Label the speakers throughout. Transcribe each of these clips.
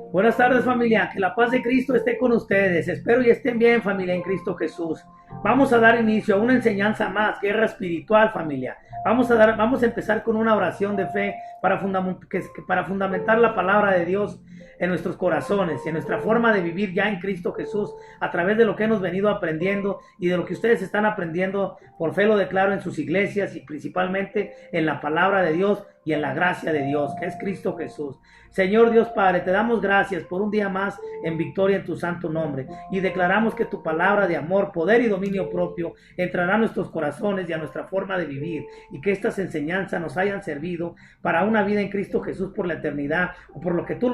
Speaker 1: Buenas tardes, familia, que la paz de Cristo esté con ustedes. Espero y estén bien, familia, en Cristo Jesús. Vamos a dar inicio a una enseñanza más, guerra espiritual, familia. Vamos a empezar con una oración de fe para fundamentar la palabra de Dios en nuestros corazones y en nuestra forma de vivir ya en Cristo Jesús, a través de lo que hemos venido aprendiendo y de lo que ustedes están aprendiendo. Por fe lo declaro, en sus iglesias y principalmente en la palabra de Dios y en la gracia de Dios, que es Cristo Jesús. Señor Dios Padre, te damos gracias por un día más en victoria en tu santo nombre, y declaramos que tu palabra de amor, poder y dominio propio entrará a nuestros corazones y a nuestra forma de vivir, y que estas enseñanzas nos hayan servido para una vida en Cristo Jesús por la eternidad, o por lo que tú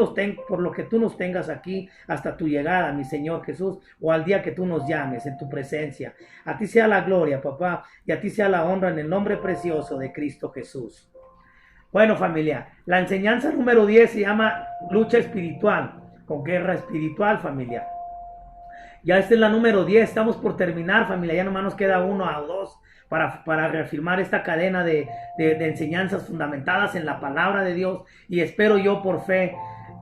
Speaker 1: nos tengas aquí hasta tu llegada, mi Señor Jesús, o al día que tú nos llames en tu presencia. A ti sea la gloria, papá, y a ti sea la honra, en el nombre precioso de Cristo Jesús. Bueno, familia, la enseñanza número 10 se llama lucha espiritual, con guerra espiritual, familia. Ya esta es la número 10, estamos por terminar, familia, ya nomás nos queda uno o dos para reafirmar esta cadena de enseñanzas fundamentadas en la palabra de Dios, y espero yo por fe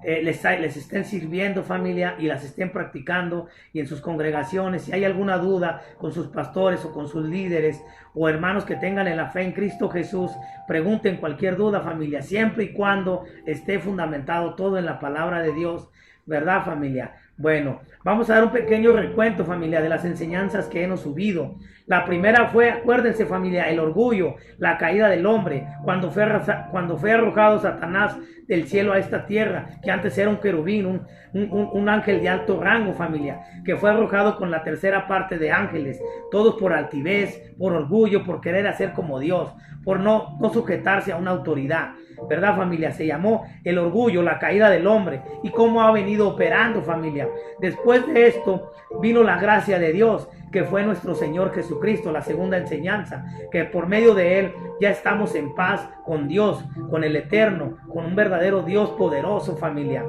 Speaker 1: les estén sirviendo, familia, y las estén practicando y en sus congregaciones. Si hay alguna duda con sus pastores o con sus líderes o hermanos que tengan en la fe en Cristo Jesús, pregunten cualquier duda, familia, siempre y cuando esté fundamentado todo en la palabra de Dios, ¿verdad, familia? Bueno, vamos a dar un pequeño recuento, familia, de las enseñanzas que hemos subido. La primera fue, acuérdense, familia, el orgullo, la caída del hombre, cuando fue arrojado Satanás del cielo a esta tierra, que antes era un querubín, un ángel de alto rango, familia, que fue arrojado con la tercera parte de ángeles, todos por altivez, por orgullo, por querer hacer como Dios, por no sujetarse a una autoridad, ¿verdad, familia? Se llamó el orgullo, la caída del hombre, y cómo ha venido operando, familia. Después de esto vino la gracia de Dios, que fue nuestro Señor Jesucristo, la segunda enseñanza, que por medio de Él ya estamos en paz con Dios, con el Eterno, con un verdadero Dios poderoso, familia.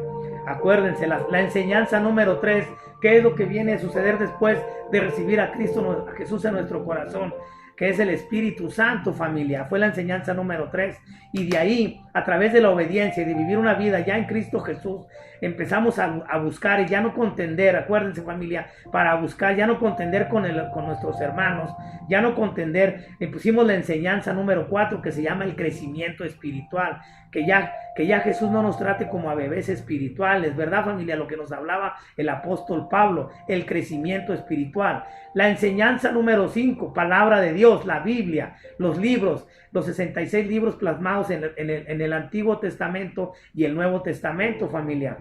Speaker 1: Acuérdense, la enseñanza número 3, ¿qué es lo que viene a suceder después de recibir a Cristo, a Jesús en nuestro corazón? Que es el Espíritu Santo, familia. Fue la enseñanza número 3. Y de ahí, a través de la obediencia y de vivir una vida ya en Cristo Jesús, empezamos a buscar y ya no contender, acuérdense, familia, para buscar, ya no contender con nuestros hermanos, ya no contender. Pusimos la enseñanza número 4, que se llama el crecimiento espiritual, que ya Jesús no nos trate como a bebés espirituales, ¿verdad, familia? Lo que nos hablaba el apóstol Pablo, el crecimiento espiritual. La enseñanza número 5, palabra de Dios, la Biblia, los libros, los 66 libros plasmados en el Antiguo Testamento y el Nuevo Testamento, familia.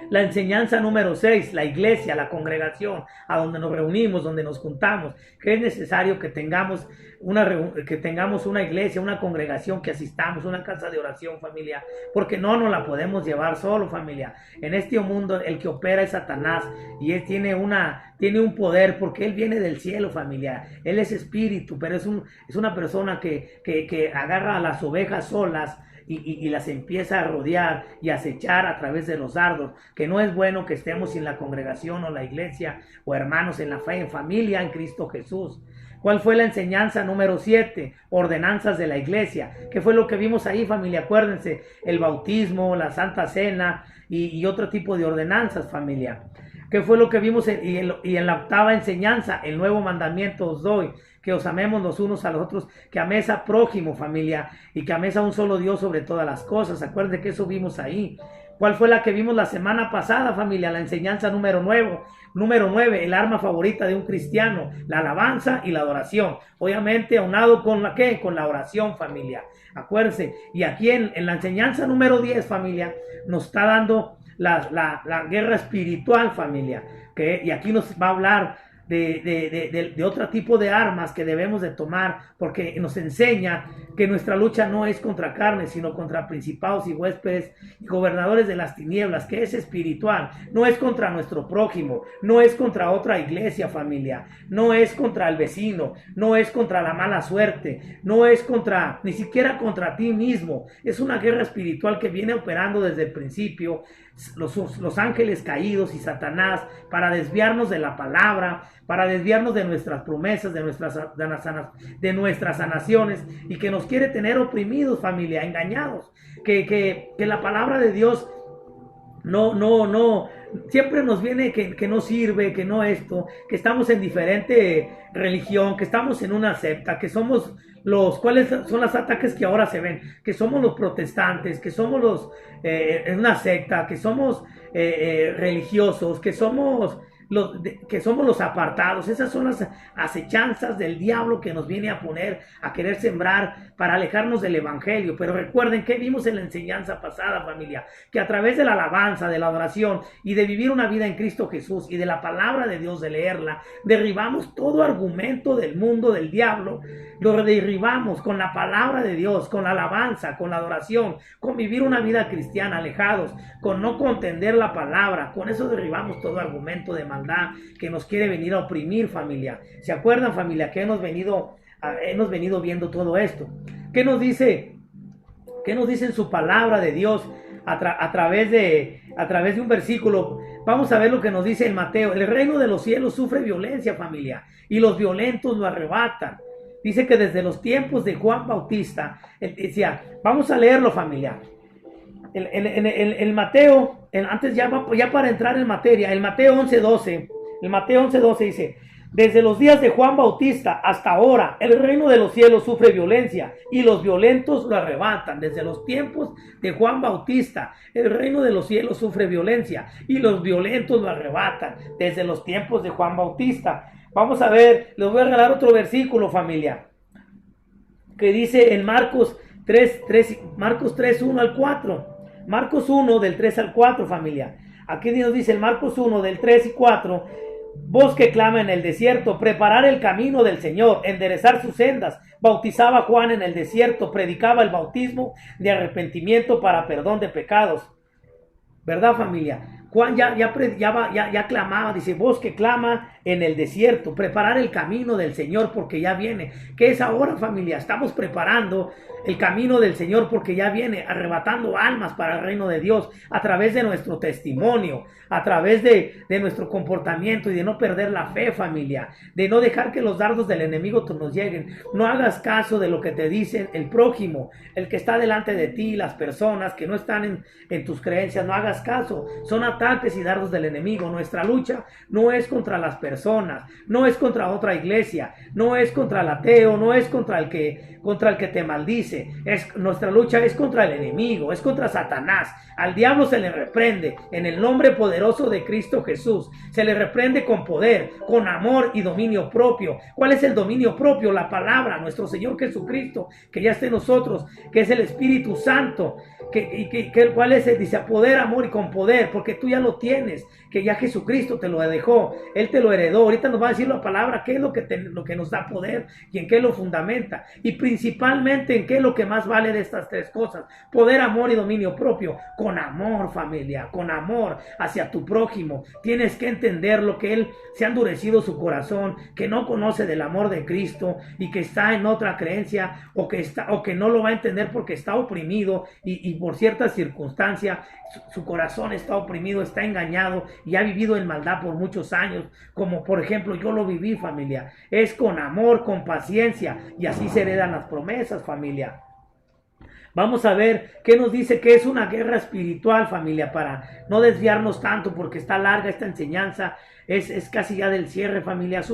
Speaker 1: La enseñanza número 6, la iglesia, la congregación, a donde nos reunimos, donde nos juntamos, que es necesario que tengamos una iglesia, una congregación, que asistamos, una casa de oración, familia, porque no nos la podemos llevar solo, familia. En este mundo el que opera es Satanás, y él tiene un poder, porque él viene del cielo, familia. Él es espíritu, pero es una persona que agarra a las ovejas solas y las empieza a rodear y acechar a través de los dardos, que no es bueno que estemos en la congregación o la iglesia o hermanos en la fe, en familia en Cristo Jesús. ¿Cuál fue la enseñanza número 7? Ordenanzas de la iglesia. ¿Qué fue lo que vimos ahí, familia? Acuérdense, el bautismo, la Santa Cena y otro tipo de ordenanzas, familia. ¿Qué fue lo que vimos en la octava enseñanza? El nuevo mandamiento os doy, que os amemos los unos a los otros, que améis a prójimo, familia, y que améis a un solo Dios sobre todas las cosas. Acuérdense que eso vimos ahí. ¿Cuál fue la que vimos la semana pasada, familia? La enseñanza número 9, el arma favorita de un cristiano, la alabanza y la adoración. Obviamente aunado con la ¿qué? Con la oración, familia. Acuérdense. Y aquí en la enseñanza número 10, familia, nos está dando la guerra espiritual, familia. Y aquí nos va a hablar de otro tipo de armas que debemos de tomar, porque nos enseña que nuestra lucha no es contra carne, sino contra principados y huéspedes y gobernadores de las tinieblas, que es espiritual. No es contra nuestro prójimo, no es contra otra iglesia, familia, no es contra el vecino, no es contra la mala suerte, no es ni siquiera contra ti mismo. Es una guerra espiritual que viene operando desde el principio, los ángeles caídos y Satanás, para desviarnos de la palabra, para desviarnos de nuestras promesas, de nuestras sanaciones, y que nos quiere tener oprimidos, familia, engañados. Que la palabra de Dios no, siempre nos viene que no sirve, que no esto, que estamos en diferente religión, que estamos en una secta, que somos ¿cuáles son los ataques que ahora se ven? Que somos los protestantes, que somos en una secta, que somos religiosos, que somos los apartados. Esas son las acechanzas del diablo que nos viene a poner, a querer sembrar para alejarnos del evangelio. Pero recuerden que vimos en la enseñanza pasada, familia, que a través de la alabanza, de la adoración y de vivir una vida en Cristo Jesús y de la palabra de Dios, de leerla, derribamos todo argumento del mundo, del diablo. Lo derribamos con la palabra de Dios, con la alabanza, con la adoración, con vivir una vida cristiana, alejados, con no contender la palabra. Con eso derribamos todo argumento de maldad que nos quiere venir a oprimir, familia. ¿Se acuerdan, familia, que hemos venido viendo todo esto? ¿Qué nos dice en su palabra de Dios a través de un versículo? Vamos a ver lo que nos dice en Mateo. El reino de los cielos sufre violencia, familia, y los violentos lo arrebatan. Dice que desde los tiempos de Juan Bautista, decía, vamos a leerlo, familia. El Mateo, antes ya para entrar en materia, el Mateo 11:12 dice, desde los días de Juan Bautista hasta ahora, el reino de los cielos sufre violencia y los violentos lo arrebatan. Desde los tiempos de Juan Bautista, el reino de los cielos sufre violencia y los violentos lo arrebatan. Desde los tiempos de Juan Bautista. Vamos a ver, les voy a regalar otro versículo, familia, que dice en Marcos 3, 1 al 4. Marcos 1 del 3 al 4, familia. Aquí Dios dice en Marcos 1 del 3 y 4, voz que clama en el desierto, preparar el camino del Señor, enderezar sus sendas. Bautizaba Juan en el desierto, predicaba el bautismo de arrepentimiento para perdón de pecados. ¿Verdad, familia? Juan ya clamaba, dice, voz que clama en el desierto, preparar el camino del Señor porque ya viene. ¿Qué es ahora, familia? Estamos preparando el camino del Señor porque ya viene, arrebatando almas para el reino de Dios a través de nuestro testimonio, a través de nuestro comportamiento y de no perder la fe, familia, de no dejar que los dardos del enemigo nos lleguen. No hagas caso de lo que te dice el prójimo, el que está delante de ti, las personas que no están en tus creencias. No hagas caso, son ataques y dardos del enemigo. Nuestra lucha no es contra las personas, no es contra otra iglesia, no es contra el ateo, no es contra el que te maldice. Nuestra lucha es contra el enemigo, es contra Satanás. Al diablo se le reprende en el nombre poderoso de Cristo Jesús. Se le reprende con poder, con amor y dominio propio. ¿Cuál es el dominio propio? La palabra, nuestro Señor Jesucristo, que ya está en nosotros, que es el Espíritu Santo. ¿Cuál es? Dice poder, amor y con poder, porque tú ya lo tienes, que ya Jesucristo te lo dejó, Él te lo heredó. Ahorita nos va a decir la palabra, qué es lo que nos da poder y en qué lo fundamenta, y principalmente en qué es lo que más vale de estas tres cosas: poder, amor y dominio propio. Con amor, familia, con amor hacia tu prójimo. Tienes que entender lo que él se ha endurecido su corazón, que no conoce del amor de Cristo y que está en otra creencia, o que no lo va a entender porque está oprimido y por cierta circunstancia su corazón está oprimido, está engañado y ha vivido en maldad por muchos años, como por ejemplo yo lo viví, familia. Es con amor, con paciencia, y así se heredan las promesas, familia. Vamos a ver qué nos dice que es una guerra espiritual, familia, para no desviarnos tanto porque está larga esta enseñanza. Es casi ya del cierre, familia. Es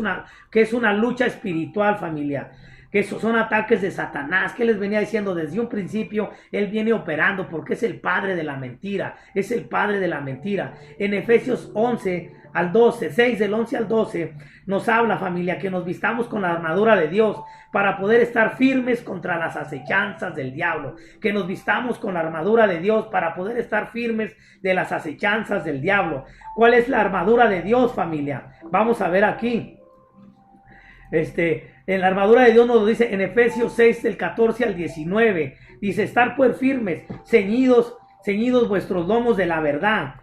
Speaker 1: una lucha espiritual, familia, que esos son ataques de Satanás, que les venía diciendo desde un principio. Él viene operando porque es el padre de la mentira, es el padre de la mentira. En Efesios 11 al 12, 6 del 11 al 12, nos habla, familia, que nos vistamos con la armadura de Dios para poder estar firmes contra las acechanzas del diablo, que nos vistamos con la armadura de Dios para poder estar firmes de las acechanzas del diablo. ¿Cuál es la armadura de Dios, familia? Vamos a ver aquí. En la armadura de Dios nos lo dice en Efesios 6 del 14 al 19. Dice, estar pues firmes, ceñidos vuestros lomos de la verdad,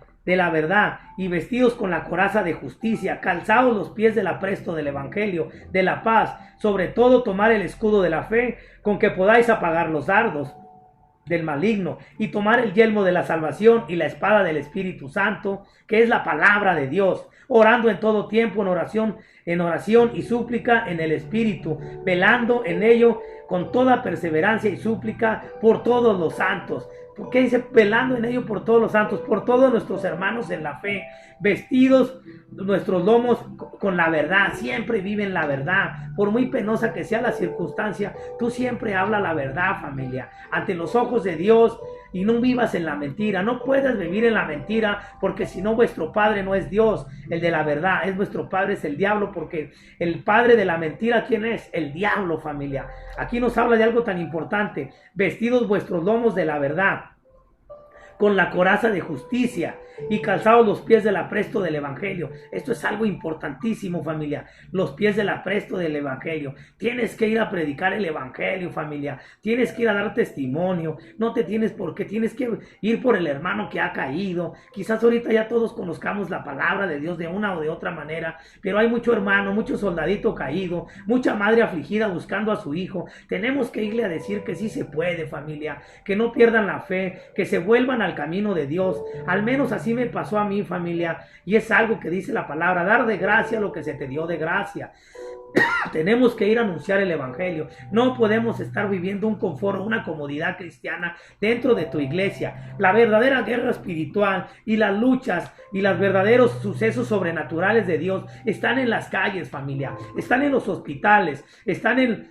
Speaker 1: y vestidos con la coraza de justicia, calzados los pies del apresto del evangelio de la paz, sobre todo tomar el escudo de la fe, con que podáis apagar los dardos del maligno, y tomar el yelmo de la salvación y la espada del Espíritu Santo, que es la palabra de Dios, orando en todo tiempo en oración y súplica en el Espíritu, velando en ello con toda perseverancia y súplica por todos los santos. Porque dice, velando en ello por todos los santos, por todos nuestros hermanos en la fe, vestidos nuestros lomos con la verdad, siempre viven la verdad, por muy penosa que sea la circunstancia, tú siempre habla la verdad, familia, ante los ojos de Dios, y no vivas en la mentira. No puedes vivir en la mentira, porque si no, vuestro padre no es Dios, el de la verdad, es vuestro padre, es el diablo, porque el padre de la mentira, ¿quién es? El diablo, familia. Aquí nos habla de algo tan importante: vestidos vuestros lomos de la verdad, con la coraza de justicia, y calzados los pies del apresto del evangelio. Esto es algo importantísimo, familia. Los pies del apresto del evangelio. Tienes que ir a predicar el evangelio, familia. Tienes que ir a dar testimonio. No te tienes por qué. Tienes que ir por el hermano que ha caído. Quizás ahorita ya todos conozcamos la palabra de Dios de una o de otra manera, pero hay mucho hermano, mucho soldadito caído, mucha madre afligida buscando a su hijo. Tenemos que irle a decir que sí se puede, familia, que no pierdan la fe, que se vuelvan al camino de Dios. Al menos así me pasó a mí, familia, y es algo que dice la palabra: dar de gracia lo que se te dio de gracia. Tenemos que ir a anunciar el evangelio. No podemos estar viviendo un confort, una comodidad cristiana dentro de tu iglesia. La verdadera guerra espiritual y las luchas y los verdaderos sucesos sobrenaturales de Dios están en las calles, familia. Están en los hospitales, están en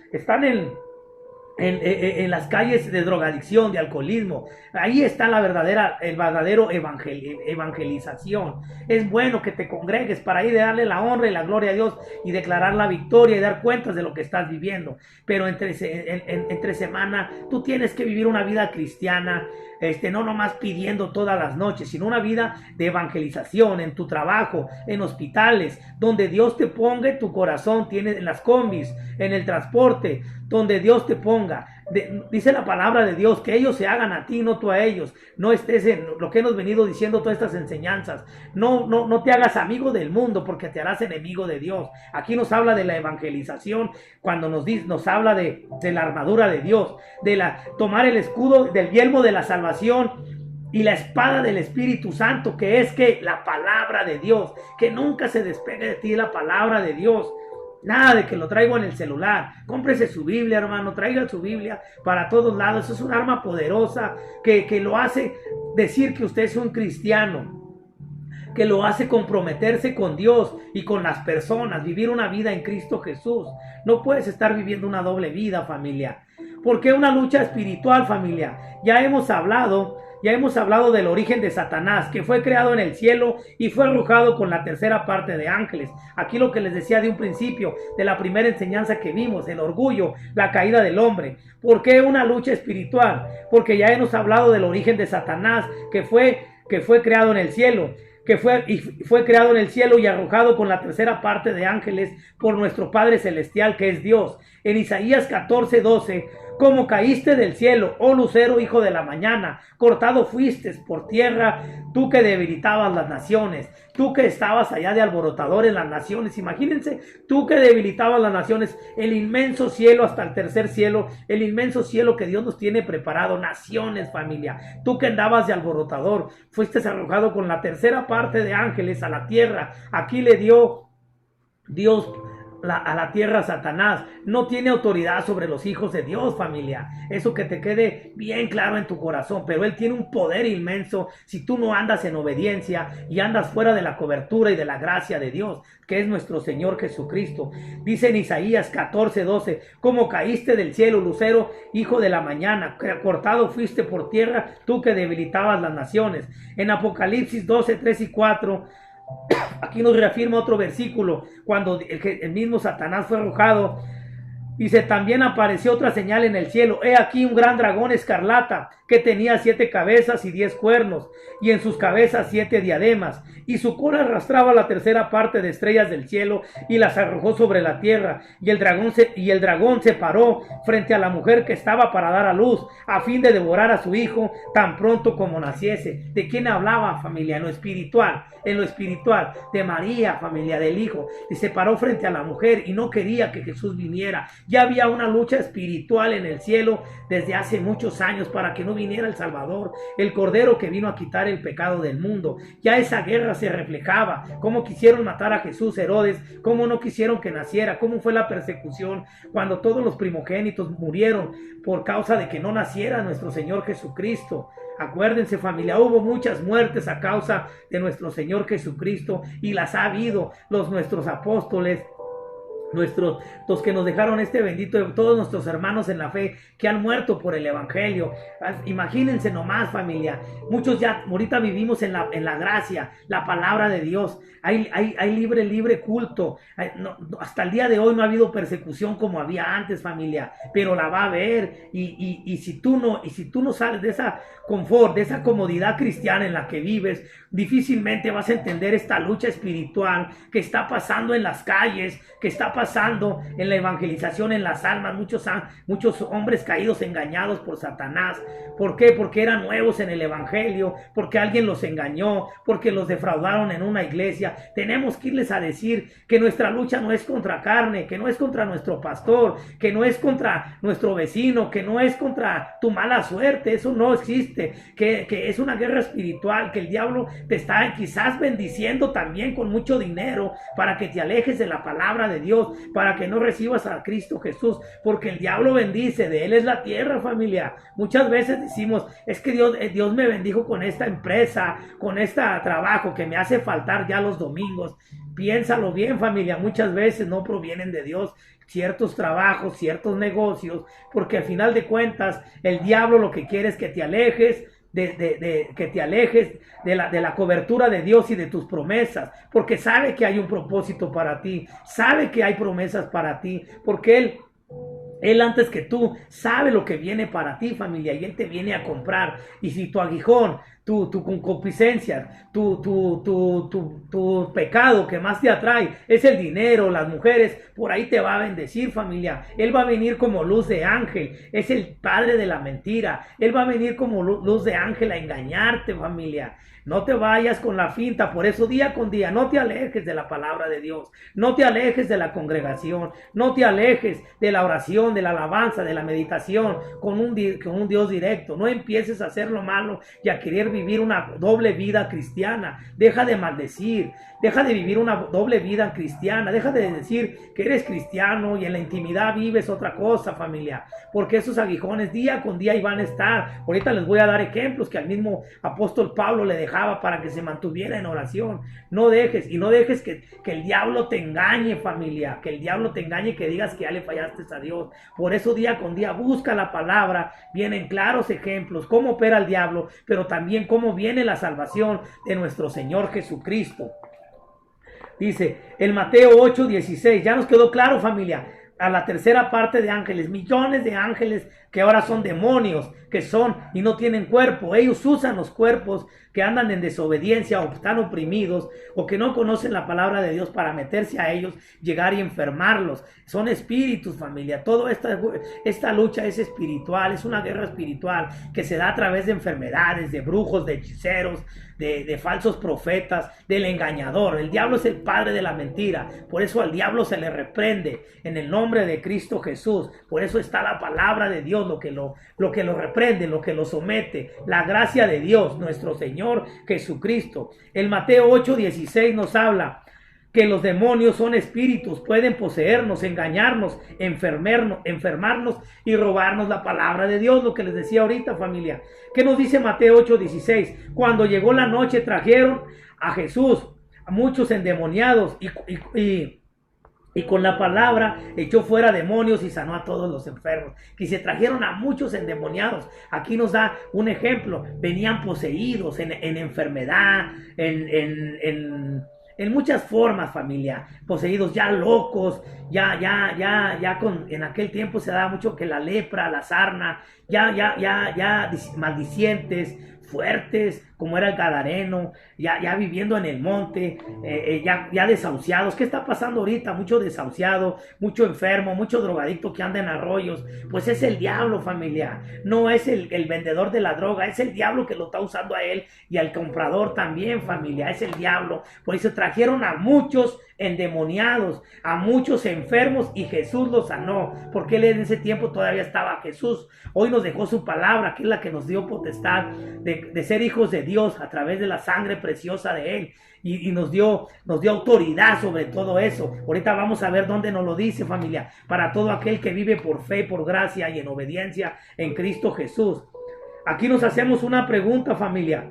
Speaker 1: las calles de drogadicción, de alcoholismo. Ahí está el verdadero evangelización. Es bueno que te congregues para ir a darle la honra y la gloria a Dios y declarar la victoria y dar cuentas de lo que estás viviendo. Pero entre semana tú tienes que vivir una vida cristiana, no nomás pidiendo todas las noches, sino una vida de evangelización en tu trabajo, en hospitales, donde Dios te ponga en tu corazón, en las combis, en el transporte, donde Dios te ponga. Dice la palabra de Dios que ellos se hagan a ti, no tú a ellos. No estés en lo que hemos venido diciendo todas estas enseñanzas. No te hagas amigo del mundo, porque te harás enemigo de Dios. Aquí nos habla de la evangelización, cuando nos habla de la armadura de Dios, de tomar el escudo del yelmo de la salvación y la espada del Espíritu Santo, que es la palabra de Dios, que nunca se despegue de ti la palabra de Dios. Nada de que lo traigo en el celular. Cómprese su Biblia, hermano. Traiga su Biblia para todos lados. Es un arma poderosa que lo hace decir que usted es un cristiano, que lo hace comprometerse con Dios y con las personas, vivir una vida en Cristo Jesús. No puedes estar viviendo una doble vida, familia. ¿Por qué una lucha espiritual, familia? Ya hemos hablado del origen de Satanás, que fue creado en el cielo y fue arrojado con la tercera parte de ángeles. Aquí lo que les decía de un principio, de la primera enseñanza que vimos, el orgullo, la caída del hombre. ¿Por qué una lucha espiritual? Porque ya hemos hablado del origen de Satanás, que fue creado en el cielo, fue creado en el cielo y arrojado con la tercera parte de ángeles por nuestro Padre Celestial, que es Dios. En Isaías 14:12, como caíste del cielo, oh lucero, hijo de la mañana, cortado fuiste por tierra, tú que debilitabas las naciones, tú que estabas allá de alborotador en las naciones. Imagínense, tú que debilitabas las naciones, el inmenso cielo hasta el tercer cielo, el inmenso cielo que Dios nos tiene preparado, naciones, familia. Tú que andabas de alborotador, fuiste arrojado con la tercera parte de ángeles a la tierra. Aquí le dio Dios a la tierra Satanás. No tiene autoridad sobre los hijos de Dios, familia. Eso que te quede bien claro en tu corazón. Pero Él tiene un poder inmenso si tú no andas en obediencia y andas fuera de la cobertura y de la gracia de Dios, que es nuestro Señor Jesucristo. Dice en Isaías 14:12, como caíste del cielo, lucero, hijo de la mañana, cortado fuiste por tierra, tú que debilitabas las naciones. En Apocalipsis 12:3 y 4, aquí nos reafirma otro versículo, cuando el mismo Satanás fue arrojado. Dice, también apareció otra señal en el cielo. He aquí un gran dragón escarlata, que tenía 7 cabezas y 10 cuernos, y en sus cabezas 7 diademas, y su cola arrastraba la tercera parte de estrellas del cielo, y las arrojó sobre la tierra. Y el dragón se paró frente a la mujer que estaba para dar a luz, a fin de devorar a su hijo tan pronto como naciese. ¿De quién hablaba, familia? En lo espiritual, de María, familia, del hijo. Y se paró frente a la mujer y no quería que Jesús viniera. Ya había una lucha espiritual en el cielo desde hace muchos años para que no viniera el Salvador, el Cordero que vino a quitar el pecado del mundo. Ya esa guerra se reflejaba, cómo quisieron matar a Jesús Herodes, cómo no quisieron que naciera, cómo fue la persecución cuando todos los primogénitos murieron por causa de que no naciera nuestro Señor Jesucristo. Acuérdense, familia, hubo muchas muertes a causa de nuestro Señor Jesucristo y las ha habido. Nuestros apóstoles, los que nos dejaron este bendito, todos nuestros hermanos en la fe que han muerto por el evangelio. Imagínense nomás, familia, muchos ya ahorita vivimos en la gracia, la palabra de Dios, hay libre culto. Hasta el día de hoy no ha habido persecución como había antes, familia, pero la va a haber. Y si tú no sales de esa confort, de esa comodidad cristiana en la que vives, difícilmente vas a entender esta lucha espiritual que está pasando en las calles, que está pasando en la evangelización, en las almas. Muchos hombres caídos, engañados por Satanás. ¿Por qué? Porque eran nuevos en el evangelio, porque alguien los engañó, porque los defraudaron en una iglesia. Tenemos que irles a decir que nuestra lucha no es contra carne, que no es contra nuestro pastor, que no es contra nuestro vecino, que no es contra tu mala suerte. Eso no existe, que es una guerra espiritual, que el diablo te está quizás bendiciendo también con mucho dinero para que te alejes de la palabra de Dios, para que no recibas a Cristo Jesús, porque el diablo bendice, de él es la tierra, familia. Muchas veces decimos, es que Dios me bendijo con esta empresa, con este trabajo que me hace faltar ya los domingos. Piénsalo bien, familia, muchas veces no provienen de Dios ciertos trabajos, ciertos negocios, porque al final de cuentas el diablo lo que quiere es que te alejes que te alejes de la cobertura de Dios y de tus promesas, porque sabe que hay un propósito para ti, sabe que hay promesas para ti, porque Él antes que tú sabe lo que viene para ti, familia, y Él te viene a comprar. Y si tu aguijón, tu concupiscencia, tu pecado que más te atrae es el dinero, las mujeres, por ahí te va a bendecir, familia. Él va a venir como luz de ángel, es el padre de la mentira. Él va a venir como luz de ángel a engañarte, familia. No te vayas con la finta, por eso día con día, no te alejes de la palabra de Dios, no te alejes de la congregación, no te alejes de la oración, de la alabanza, de la meditación con un Dios directo. No empieces a hacer lo malo y a querer vivir una doble vida cristiana. Deja de maldecir, deja de vivir una doble vida cristiana, deja de decir que eres cristiano y en la intimidad vives otra cosa, familia, porque esos aguijones día con día iban a estar. Ahorita les voy a dar ejemplos que al mismo apóstol Pablo le dejaba para que se mantuviera en oración. No dejes que el diablo te engañe, familia, que el diablo te engañe, que digas que ya le fallaste a Dios. Por eso día con día busca la palabra, vienen claros ejemplos, cómo opera el diablo, pero también cómo viene la salvación de nuestro Señor Jesucristo. Dice el Mateo 8:16, ya nos quedó claro, familia, a la tercera parte de ángeles, millones de ángeles que ahora son demonios, que son y no tienen cuerpo. Ellos usan los cuerpos que andan en desobediencia o están oprimidos o que no conocen la palabra de Dios para meterse a ellos, llegar y enfermarlos. Son espíritus, familia. Toda esta lucha es espiritual, es una guerra espiritual que se da a través de enfermedades, de brujos, de hechiceros, de falsos profetas, del engañador. El diablo es el padre de la mentira. Por eso al diablo se le reprende en el nombre de Cristo Jesús. Por eso está la palabra de Dios, lo que lo reprende, lo que lo somete. La gracia de Dios, nuestro Señor Jesucristo. El Mateo 8:16 nos habla que los demonios son espíritus, pueden poseernos, engañarnos, enfermarnos y robarnos la palabra de Dios, lo que les decía ahorita, familia. ¿Qué nos dice Mateo 8:16? Cuando llegó la noche trajeron a Jesús a muchos endemoniados y con la palabra echó fuera demonios y sanó a todos los enfermos. Que se trajeron a muchos endemoniados. Aquí nos da un ejemplo. Venían poseídos en enfermedad, en muchas formas, familia, poseídos, ya locos, en aquel tiempo se daba mucho que la lepra, la sarna, ya maldicientes, fuertes, como era el gadareno, ya viviendo en el monte, ya desahuciados. ¿Qué está pasando ahorita? Mucho desahuciado, mucho enfermo, mucho drogadicto que anda en arroyos. Pues es el diablo, familia. No es el vendedor de la droga, es el diablo que lo está usando a él y al comprador también, familia. Es el diablo. Por eso trajeron a muchos endemoniados, a muchos enfermos, y Jesús los sanó, porque él en ese tiempo todavía estaba Jesús. Hoy nos dejó su palabra, que es la que nos dio potestad de ser hijos de Dios a través de la sangre preciosa de él, y nos dio autoridad sobre todo eso. Ahorita vamos a ver dónde nos lo dice, familia, para todo aquel que vive por fe, por gracia y en obediencia en Cristo Jesús. Aquí nos hacemos una pregunta, familia: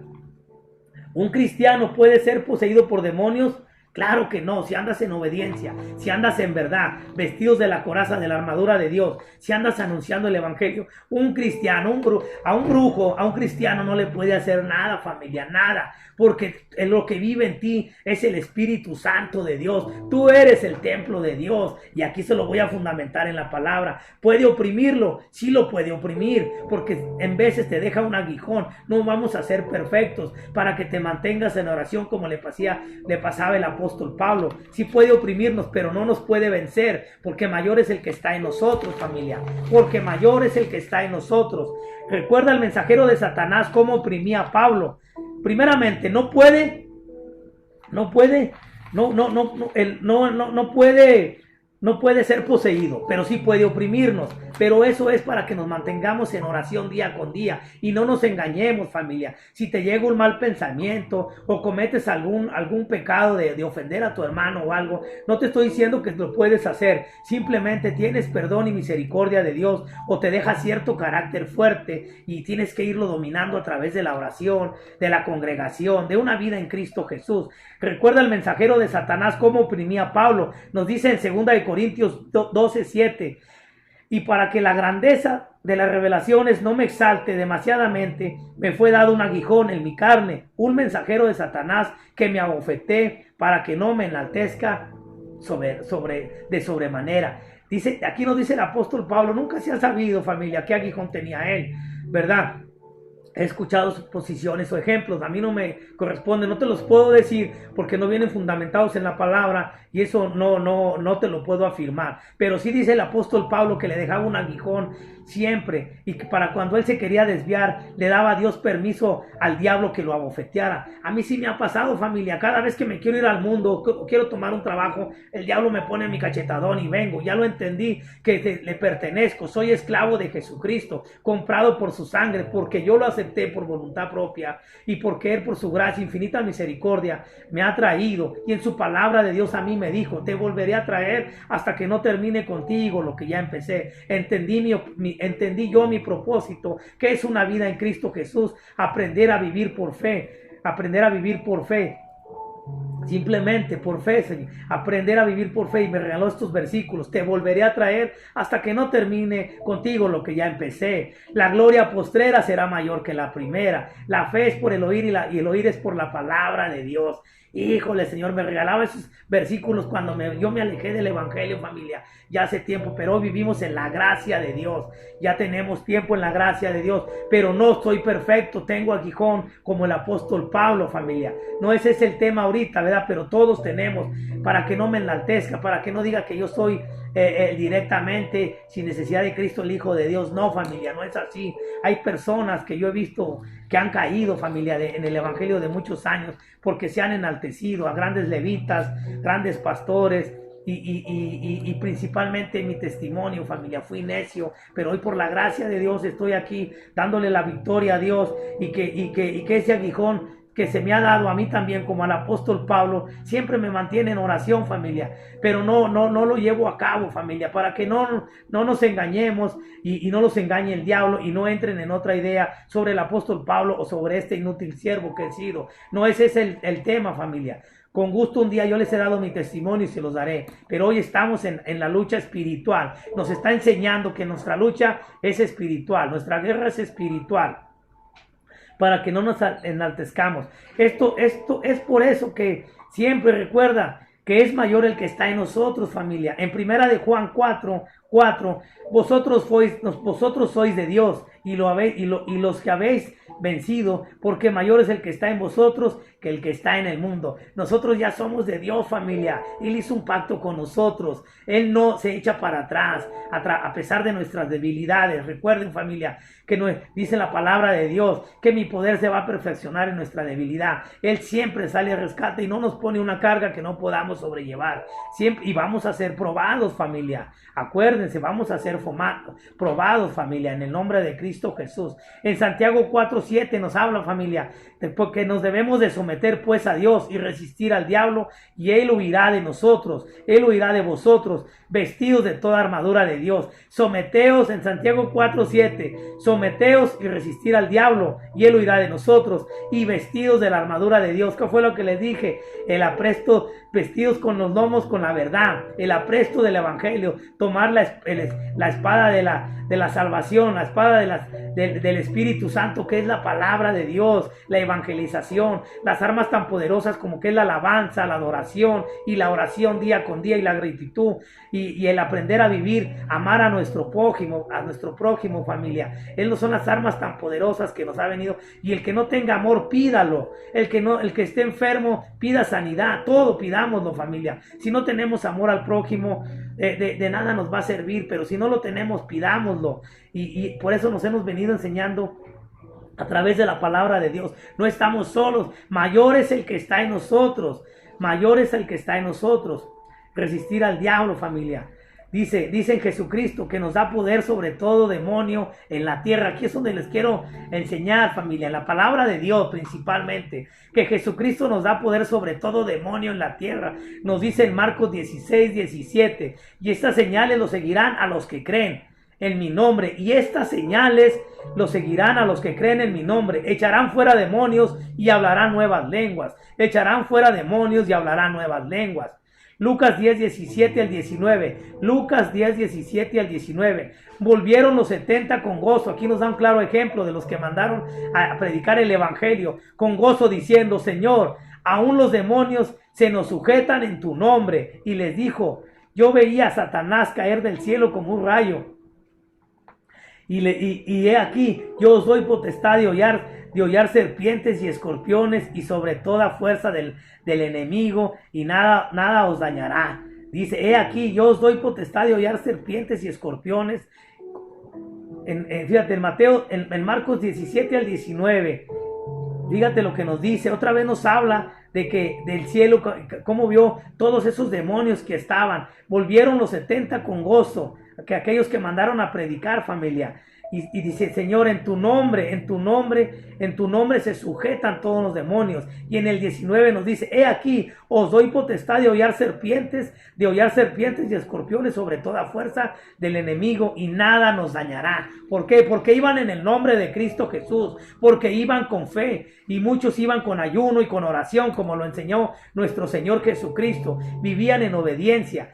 Speaker 1: ¿un cristiano puede ser poseído por demonios? Claro que no, si andas en obediencia, si andas en verdad, vestidos de la coraza, de la armadura de Dios, si andas anunciando el evangelio. Un cristiano, a un brujo, a un cristiano no le puede hacer nada, familia, nada, porque lo que vive en ti es el Espíritu Santo de Dios. Tú eres el templo de Dios, y aquí se lo voy a fundamentar en la palabra. ¿Puede oprimirlo? Sí lo puede oprimir, porque en veces te deja un aguijón. No vamos a ser perfectos para que te mantengas en oración como le pasaba el apóstol Pablo. Sí puede oprimirnos, pero no nos puede vencer, porque mayor es el que está en nosotros, familia, porque mayor es el que está en nosotros. Recuerda el mensajero de Satanás cómo oprimía a Pablo. Primeramente, no puede ser poseído, pero sí puede oprimirnos. Pero eso es para que nos mantengamos en oración día con día y no nos engañemos, familia. Si te llega un mal pensamiento o cometes algún pecado de ofender a tu hermano o algo, no te estoy diciendo que lo puedes hacer. Simplemente tienes perdón y misericordia de Dios, o te deja cierto carácter fuerte y tienes que irlo dominando a través de la oración, de la congregación, de una vida en Cristo Jesús. Recuerda el mensajero de Satanás cómo oprimía a Pablo. Nos dice en 2 Corintios 12:7: y para que la grandeza de las revelaciones no me exalte demasiadamente, me fue dado un aguijón en mi carne, un mensajero de Satanás que me abofeté para que no me enaltezca de sobremanera. Aquí nos dice el apóstol Pablo. Nunca se ha sabido, familia, qué aguijón tenía él, ¿verdad? He escuchado suposiciones o ejemplos, a mí no me corresponde, no te los puedo decir porque no vienen fundamentados en la palabra, y eso no te lo puedo afirmar. Pero sí dice el apóstol Pablo que le dejaba un aguijón siempre, y que para cuando él se quería desviar, le daba a Dios permiso al diablo que lo abofeteara. A mí sí me ha pasado, familia. Cada vez que me quiero ir al mundo, quiero tomar un trabajo, el diablo me pone mi cachetadón y vengo. Ya lo entendí, que le pertenezco, soy esclavo de Jesucristo, comprado por su sangre, porque yo lo acepté por voluntad propia, y porque él, por su gracia, infinita misericordia, me ha traído. Y en su palabra de Dios a mí me dijo: te volveré a traer hasta que no termine contigo lo que ya empecé. Entendí yo mi propósito, que es una vida en Cristo Jesús, aprender a vivir por fe, simplemente por fe, Señor. Aprender a vivir por fe, y me regaló estos versículos: te volveré a traer hasta que no termine contigo lo que ya empecé. La gloria postrera será mayor que la primera. La fe es por el oír, y el oír es por la palabra de Dios. Híjole, Señor, me regalaba esos versículos cuando yo me alejé del evangelio, familia, ya hace tiempo. Pero hoy vivimos en la gracia de Dios, ya tenemos tiempo en la gracia de Dios, pero no soy perfecto, tengo aguijón como el apóstol Pablo, familia. No ese es el tema ahorita, ¿verdad? Pero todos tenemos, para que no me enaltezca, para que no diga que yo soy directamente, sin necesidad de Cristo, el Hijo de Dios. No, familia, no es así. Hay personas que yo he visto que han caído, familia, en el evangelio de muchos años, porque se han enaltecido a grandes levitas, grandes pastores, y principalmente mi testimonio, familia, fui necio, pero hoy por la gracia de Dios estoy aquí dándole la victoria a Dios, y que ese aguijón que se me ha dado a mí también, como al apóstol Pablo, siempre me mantiene en oración, familia, pero no lo llevo a cabo, familia, para que no nos engañemos, y no los engañe el diablo, y no entren en otra idea sobre el apóstol Pablo o sobre este inútil siervo que he sido. No ese es el tema, familia. Con gusto un día yo les he dado mi testimonio y se los daré, pero hoy estamos en la lucha espiritual. Nos está enseñando que nuestra lucha es espiritual, nuestra guerra es espiritual, para que no nos enaltezcamos. Esto es por eso que siempre recuerda que es mayor el que está en nosotros, familia. En 1 de Juan 4:4, vosotros sois de Dios, y los que habéis vencido, porque mayor es el que está en vosotros que el que está en el mundo. Nosotros ya somos de Dios, familia. Él hizo un pacto con nosotros. Él no se echa para atrás, a pesar de nuestras debilidades. Recuerden, familia, que dice la palabra de Dios, que mi poder se va a perfeccionar en nuestra debilidad. Él siempre sale a rescate y no nos pone una carga que no podamos sobrellevar. Siempre, y vamos a ser probados, familia. Acuérdense, vamos a ser probados, familia, en el nombre de Cristo Jesús. En Santiago 4:7 nos habla, familia, porque nos debemos de someter pues a Dios y resistir al diablo, y Él huirá de nosotros, Él huirá de vosotros, vestidos de toda armadura de Dios. Someteos, en Santiago 4:7, someteos y resistir al diablo, y Él huirá de nosotros, y vestidos de la armadura de Dios. ¿Qué fue lo que les dije? El apresto, vestidos con los lomos con la verdad, el apresto del evangelio, tomar la espada de la salvación, la espada del Espíritu Santo, que es la palabra de Dios, la evangelización, las armas tan poderosas como que es la alabanza, la adoración y la oración día con día, y la gratitud, y el aprender a vivir, amar a nuestro prójimo, familia. Esas son las armas tan poderosas que nos ha venido. Y el que no tenga amor, pídalo. El que esté enfermo, pida sanidad. Todo pidámoslo, familia. Si no tenemos amor al prójimo, de nada nos va a servir, pero si no lo tenemos, pidámoslo. Y por eso nos hemos venido enseñando a través de la palabra de Dios. No estamos solos. Mayor es el que está en nosotros. Mayor es el que está en nosotros. Resistir al diablo, familia. Dice en Jesucristo que nos da poder sobre todo demonio en la tierra. Aquí es donde les quiero enseñar, familia, en la palabra de Dios principalmente, que Jesucristo nos da poder sobre todo demonio en la tierra. Nos dice en Marcos 16:17, y estas señales lo seguirán a los que creen en mi nombre, y estas señales lo seguirán a los que creen en mi nombre. Echarán fuera demonios y hablarán nuevas lenguas. Echarán fuera demonios y hablarán nuevas lenguas. Lucas 10:17 al 19. Lucas 10:17 al 19. Volvieron los 70 con gozo. Aquí nos da un claro ejemplo de los que mandaron a predicar el evangelio con gozo, diciendo: Señor, aún los demonios se nos sujetan en tu nombre. Y les dijo: yo veía a Satanás caer del cielo como un rayo. Y he aquí, yo os doy potestad de hollar serpientes y escorpiones, y sobre toda fuerza del enemigo, y nada os dañará. Dice: he aquí, yo os doy potestad de hollar serpientes y escorpiones. Fíjate, en Marcos 17 al 19, fíjate lo que nos dice. Otra vez nos habla de que del cielo, cómo vio todos esos demonios que estaban. Volvieron los 70 con gozo, que aquellos que mandaron a predicar, familia. Y dice: Señor, en tu nombre se sujetan todos los demonios. Y en el 19 nos dice: he aquí, os doy potestad de hollar serpientes y escorpiones sobre toda fuerza del enemigo, y nada nos dañará. ¿Por qué? Porque iban en el nombre de Cristo Jesús, porque iban con fe, y muchos iban con ayuno y con oración, como lo enseñó nuestro Señor Jesucristo. Vivían en obediencia,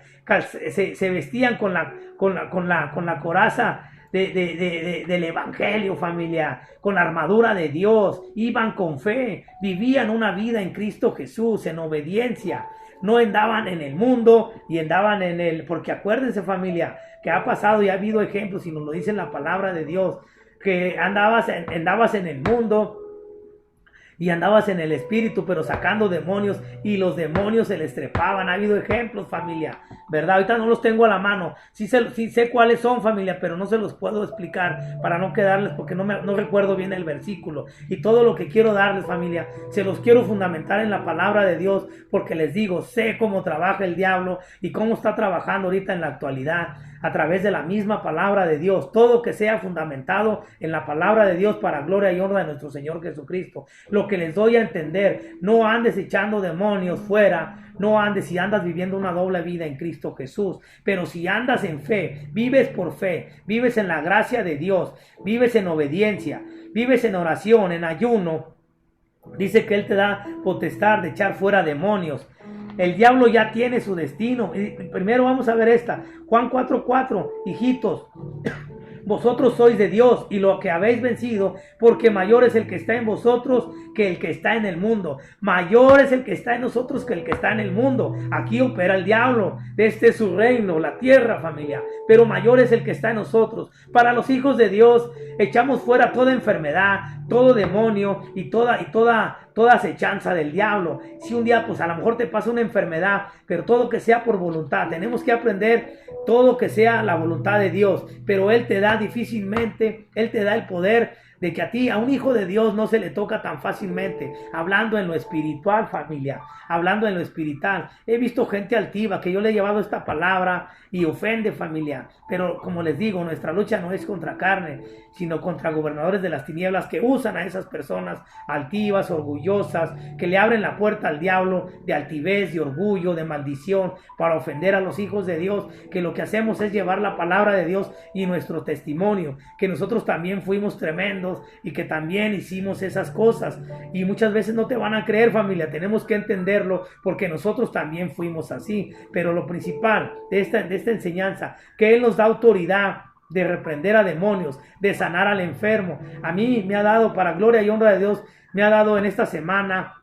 Speaker 1: se vestían con la coraza del evangelio, familia, con la armadura de Dios. Iban con fe, vivían una vida en Cristo Jesús, en obediencia. No andaban en el mundo y andaban porque acuérdense, familia, que ha pasado y ha habido ejemplos, y nos lo dice en la palabra de Dios, que andabas en el mundo y andabas en el espíritu, pero sacando demonios, y los demonios se les trepaban. Ha habido ejemplos, familia, ¿verdad? Ahorita no los tengo a la mano. Sí sé cuáles son, familia, pero no se los puedo explicar para no quedarles, porque no recuerdo bien el versículo. Y todo lo que quiero darles, familia, se los quiero fundamentar en la palabra de Dios, porque les digo, sé cómo trabaja el diablo y cómo está trabajando ahorita en la actualidad, a través de la misma palabra de Dios. Todo que sea fundamentado en la palabra de Dios, para gloria y honra de nuestro Señor Jesucristo. Lo que les doy a entender: no andes echando demonios fuera, no andes, si andas viviendo una doble vida en Cristo Jesús. Pero si andas en fe, vives por fe, vives en la gracia de Dios, vives en obediencia, vives en oración, en ayuno, dice que Él te da potestad de echar fuera demonios. El diablo ya tiene su destino. Primero vamos a ver esta, Juan 4:4. Hijitos, vosotros sois de Dios y lo que habéis vencido, porque mayor es el que está en vosotros que el que está en el mundo. Mayor es el que está en nosotros que el que está en el mundo. Aquí opera el diablo. Este es su reino, la tierra, familia. Pero mayor es el que está en nosotros. Para los hijos de Dios, echamos fuera toda enfermedad, todo demonio y toda acechanza del diablo. Si un día, pues a lo mejor te pasa una enfermedad, pero todo que sea por voluntad. Tenemos que aprender todo que sea la voluntad de Dios. Pero Él te da difícilmente, Él te da el poder de que a ti, a un hijo de Dios, no se le toca tan fácilmente. Hablando en lo espiritual, familia, hablando en lo espiritual. He visto gente altiva que yo le he llevado esta palabra y ofende, familia. Pero como les digo, nuestra lucha no es contra carne, sino contra gobernadores de las tinieblas que usan a esas personas altivas, orgullosas, que le abren la puerta al diablo de altivez, de orgullo, de maldición, para ofender a los hijos de Dios, que lo que hacemos es llevar la palabra de Dios y nuestro testimonio, que nosotros también fuimos tremendos y que también hicimos esas cosas. Y muchas veces no te van a creer, familia, tenemos que entenderlo, porque nosotros también fuimos así. Pero lo principal de esta enseñanza, que Él nos da autoridad de reprender a demonios, de sanar al enfermo. A mí me ha dado, para gloria y honra de Dios, me ha dado en esta semana,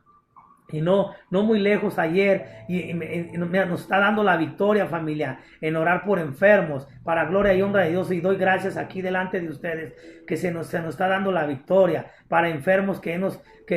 Speaker 1: y no muy lejos ayer, y nos está dando la victoria, familia, en orar por enfermos, para gloria y honra de Dios. Y doy gracias aquí delante de ustedes que se nos está dando la victoria para enfermos que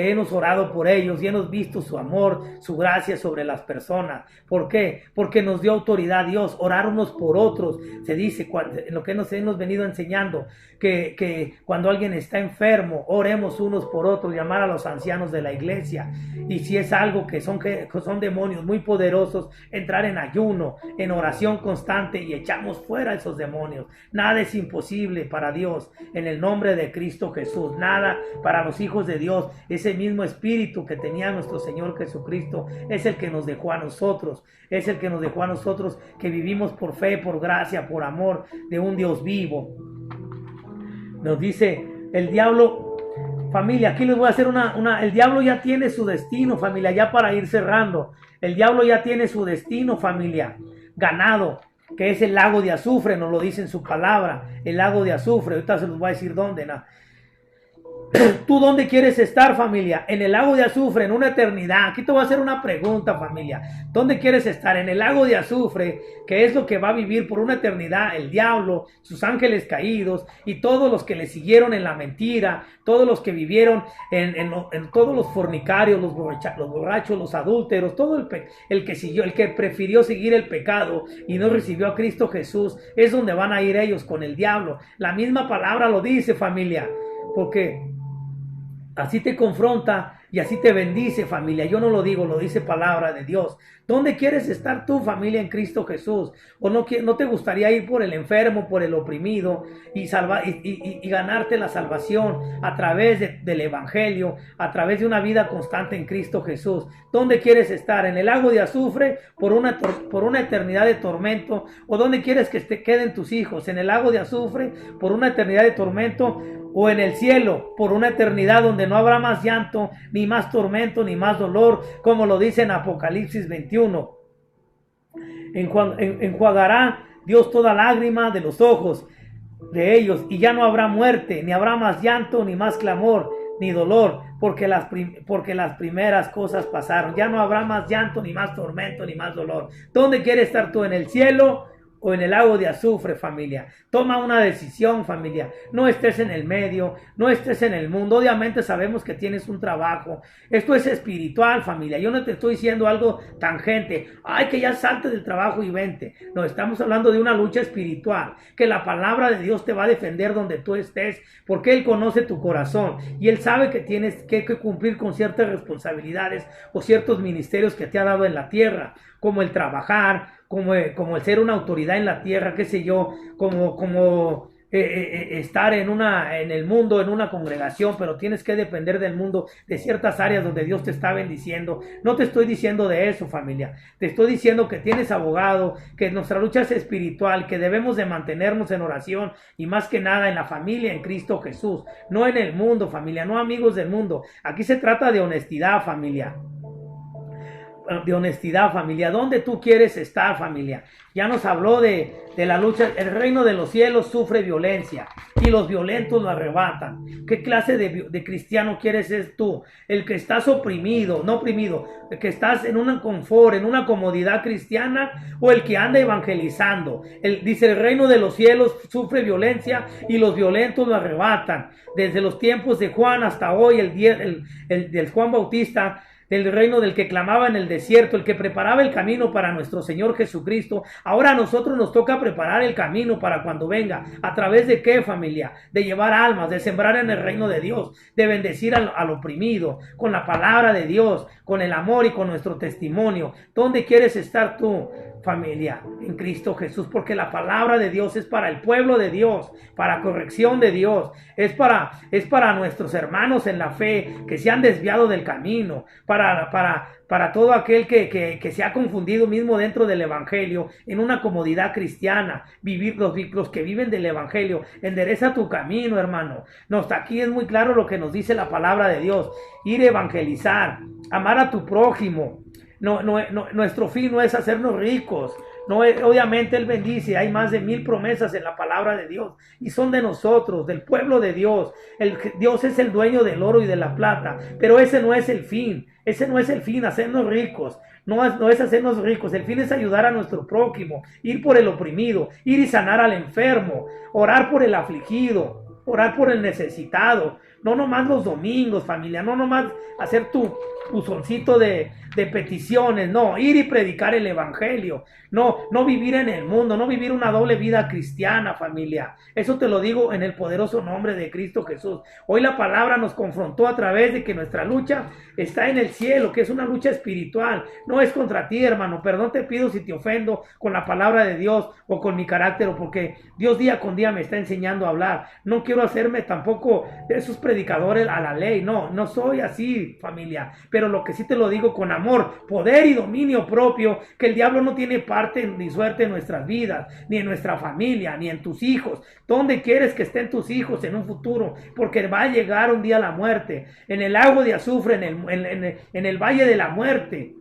Speaker 1: hemos orado por ellos y hemos visto su amor, su gracia sobre las personas. ¿Por qué? Porque nos dio autoridad Dios, orar unos por otros. Se dice, en lo que nos hemos venido enseñando, que cuando alguien está enfermo, oremos unos por otros, llamar a los ancianos de la iglesia. Y si es algo que son demonios muy poderosos, entrar en ayuno, en oración constante, y echamos fuera esos demonios. Nada es imposible para Dios, en el nombre de Cristo Jesús. Nada para los hijos de Dios. Ese mismo espíritu que tenía nuestro Señor Jesucristo es el que nos dejó a nosotros. Es el que nos dejó a nosotros, que vivimos por fe, por gracia, por amor de un Dios vivo. Nos dice el diablo, familia, aquí les voy a hacer el diablo ya tiene su destino, familia, ya para ir cerrando. El diablo ya tiene su destino, familia, ganado, que es el lago de azufre, nos lo dice en su palabra, el lago de azufre. Ahorita se los voy a decir dónde, ¿no? ¿Tú dónde quieres estar, familia? En el lago de azufre, en una eternidad. Aquí te voy a hacer una pregunta, familia. ¿Dónde quieres estar? En el lago de azufre, que es lo que va a vivir por una eternidad el diablo, sus ángeles caídos y todos los que le siguieron en la mentira, todos los que vivieron en todos los fornicarios, los borrachos, los adúlteros, todo el que prefirió seguir el pecado y no recibió a Cristo Jesús. Es donde van a ir ellos con el diablo. La misma palabra lo dice, familia, porque así te confronta y así te bendice, familia. Yo no lo digo, lo dice palabra de Dios. ¿Dónde quieres estar tú, familia, en Cristo Jesús? ¿O no te gustaría ir por el enfermo, por el oprimido y ganarte la salvación a través del Evangelio, a través de una vida constante en Cristo Jesús? ¿Dónde quieres estar? ¿En el lago de azufre por una eternidad de tormento? ¿O dónde quieres que queden tus hijos? ¿En el lago de azufre por una eternidad de tormento? ¿O en el cielo por una eternidad donde no habrá más llanto, ni más tormento, ni más dolor, como lo dice en Apocalipsis 21? Enjuagará Dios toda lágrima de los ojos de ellos, y ya no habrá muerte, ni habrá más llanto, ni más clamor, ni dolor, porque las primeras cosas pasaron. Ya no habrá más llanto, ni más tormento, ni más dolor. ¿Dónde quieres estar tú? ¿En el cielo o en el lago de azufre, familia? Toma una decisión, familia. No estés en el medio, no estés en el mundo. Obviamente sabemos que tienes un trabajo. Esto es espiritual, familia. Yo no te estoy diciendo algo tangente. Ay, que ya salte del trabajo y vente. No, estamos hablando de una lucha espiritual, que la palabra de Dios te va a defender donde tú estés, porque Él conoce tu corazón y Él sabe que tienes que cumplir con ciertas responsabilidades o ciertos ministerios que te ha dado en la tierra, como el trabajar, como el ser una autoridad en la tierra, qué sé yo, como estar en el mundo, en una congregación, pero tienes que depender del mundo, de ciertas áreas donde Dios te está bendiciendo. No te estoy diciendo de eso, familia. Te estoy diciendo que tienes abogado, que nuestra lucha es espiritual, que debemos de mantenernos en oración y más que nada en la familia en Cristo Jesús, no en el mundo, familia, no amigos del mundo. Aquí se trata de honestidad, familia. de honestidad, familia. ¿Dónde tú quieres estar, familia? Ya nos habló de la lucha. El reino de los cielos sufre violencia y los violentos lo arrebatan. ¿Qué clase de cristiano quieres ser tú? El que estás oprimido, no oprimido, el que estás en un confort, en una comodidad cristiana, o el que anda evangelizando. Dice, el reino de los cielos sufre violencia y los violentos lo arrebatan. Desde los tiempos de Juan hasta hoy, del Juan Bautista, del reino del que clamaba en el desierto, el que preparaba el camino para nuestro Señor Jesucristo. Ahora a nosotros nos toca preparar el camino para cuando venga. ¿A través de qué, familia? De llevar almas, de sembrar en el reino de Dios, de bendecir al oprimido, con la palabra de Dios, con el amor y con nuestro testimonio. ¿Dónde quieres estar tú, familia? En Cristo Jesús, porque la palabra de Dios es para el pueblo de Dios, para corrección de Dios, es para nuestros hermanos en la fe que se han desviado del camino, para todo aquel que se ha confundido mismo dentro del evangelio, en una comodidad cristiana. Vivir los que viven del evangelio. Endereza tu camino, hermano. Aquí es muy claro lo que nos dice la palabra de Dios: ir a evangelizar, amar a tu prójimo. Nuestro fin no es hacernos ricos. Obviamente Él bendice. Hay más de 1000 promesas en la palabra de Dios y son de nosotros, del pueblo de Dios. Dios es el dueño del oro y de la plata, pero ese no es el fin. Ese no es el fin, hacernos ricos. No es hacernos ricos. El fin es ayudar a nuestro prójimo, ir por el oprimido, ir y sanar al enfermo, orar por el afligido, orar por el necesitado. No nomás los domingos, familia, no nomás hacer tu soncito de peticiones, no, ir y predicar el evangelio, no vivir en el mundo, no vivir una doble vida cristiana, familia. Eso te lo digo en el poderoso nombre de Cristo Jesús. Hoy la palabra nos confrontó a través de que nuestra lucha está en el cielo, que es una lucha espiritual, no es contra ti, hermano. Perdón te pido si te ofendo con la palabra de Dios o con mi carácter, o porque Dios día con día me está enseñando a hablar. No quiero hacerme tampoco de esos predicadores a la ley, no soy así, familia, pero lo que sí te lo digo con amor, poder y dominio propio, que el diablo no tiene parte ni suerte en nuestras vidas, ni en nuestra familia, ni en tus hijos. ¿Dónde quieres que estén tus hijos en un futuro? Porque va a llegar un día la muerte, en el lago de azufre, en el valle de la muerte,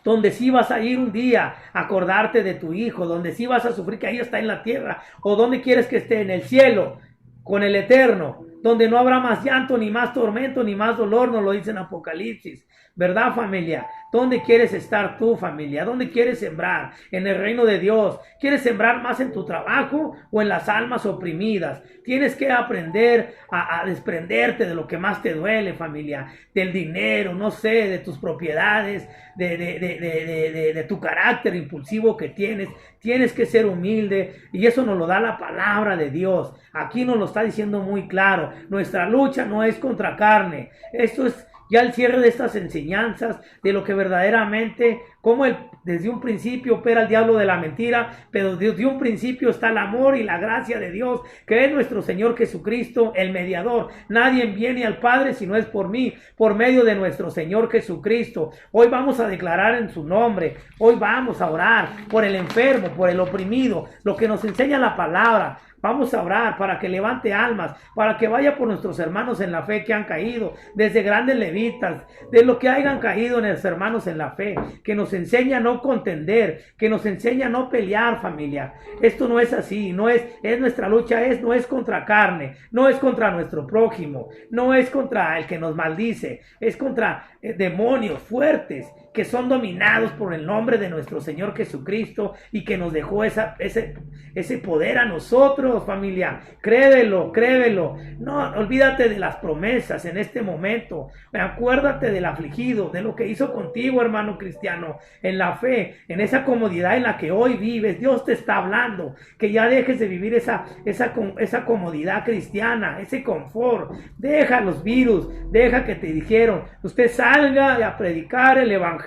Speaker 1: donde sí vas a ir un día a acordarte de tu hijo, donde sí vas a sufrir, que ahí está en la tierra. ¿O dónde quieres que esté? En el cielo, con el Eterno, donde no habrá más llanto, ni más tormento, ni más dolor, nos lo dice en Apocalipsis. ¿Verdad, familia? ¿Dónde quieres estar tú, familia? ¿Dónde quieres sembrar? En el reino de Dios. ¿Quieres sembrar más en tu trabajo o en las almas oprimidas? Tienes que aprender a desprenderte de lo que más te duele, familia. Del dinero, no sé, de tus propiedades, de tu carácter impulsivo que tienes. Tienes que ser humilde, y eso nos lo da la palabra de Dios. Aquí nos lo está diciendo muy claro. Nuestra lucha no es contra carne. Esto es ya el cierre de estas enseñanzas, de lo que verdaderamente, como desde un principio opera el diablo de la mentira, pero desde un principio está el amor y la gracia de Dios, que es nuestro Señor Jesucristo, el mediador. Nadie viene al Padre si no es por mí, por medio de nuestro Señor Jesucristo. Hoy vamos a declarar en su nombre, hoy vamos a orar por el enfermo, por el oprimido, lo que nos enseña la palabra. Vamos a orar para que levante almas, para que vaya por nuestros hermanos en la fe que han caído, desde grandes levitas, de lo que hayan caído en los hermanos en la fe, que nos enseña a no contender, que nos enseña a no pelear, familia. Esto no es así, es nuestra lucha, no es contra carne, no es contra nuestro prójimo, no es contra el que nos maldice, es contra demonios fuertes que son dominados por el nombre de nuestro Señor Jesucristo, y que nos dejó ese poder a nosotros, familia. Créelo. No, olvídate de las promesas en este momento. Acuérdate del afligido, de lo que hizo contigo, hermano cristiano, en la fe, en esa comodidad en la que hoy vives. Dios te está hablando, que ya dejes de vivir esa comodidad cristiana, ese confort. Deja los virus, deja que te dijeron, usted salga a predicar el evangelio.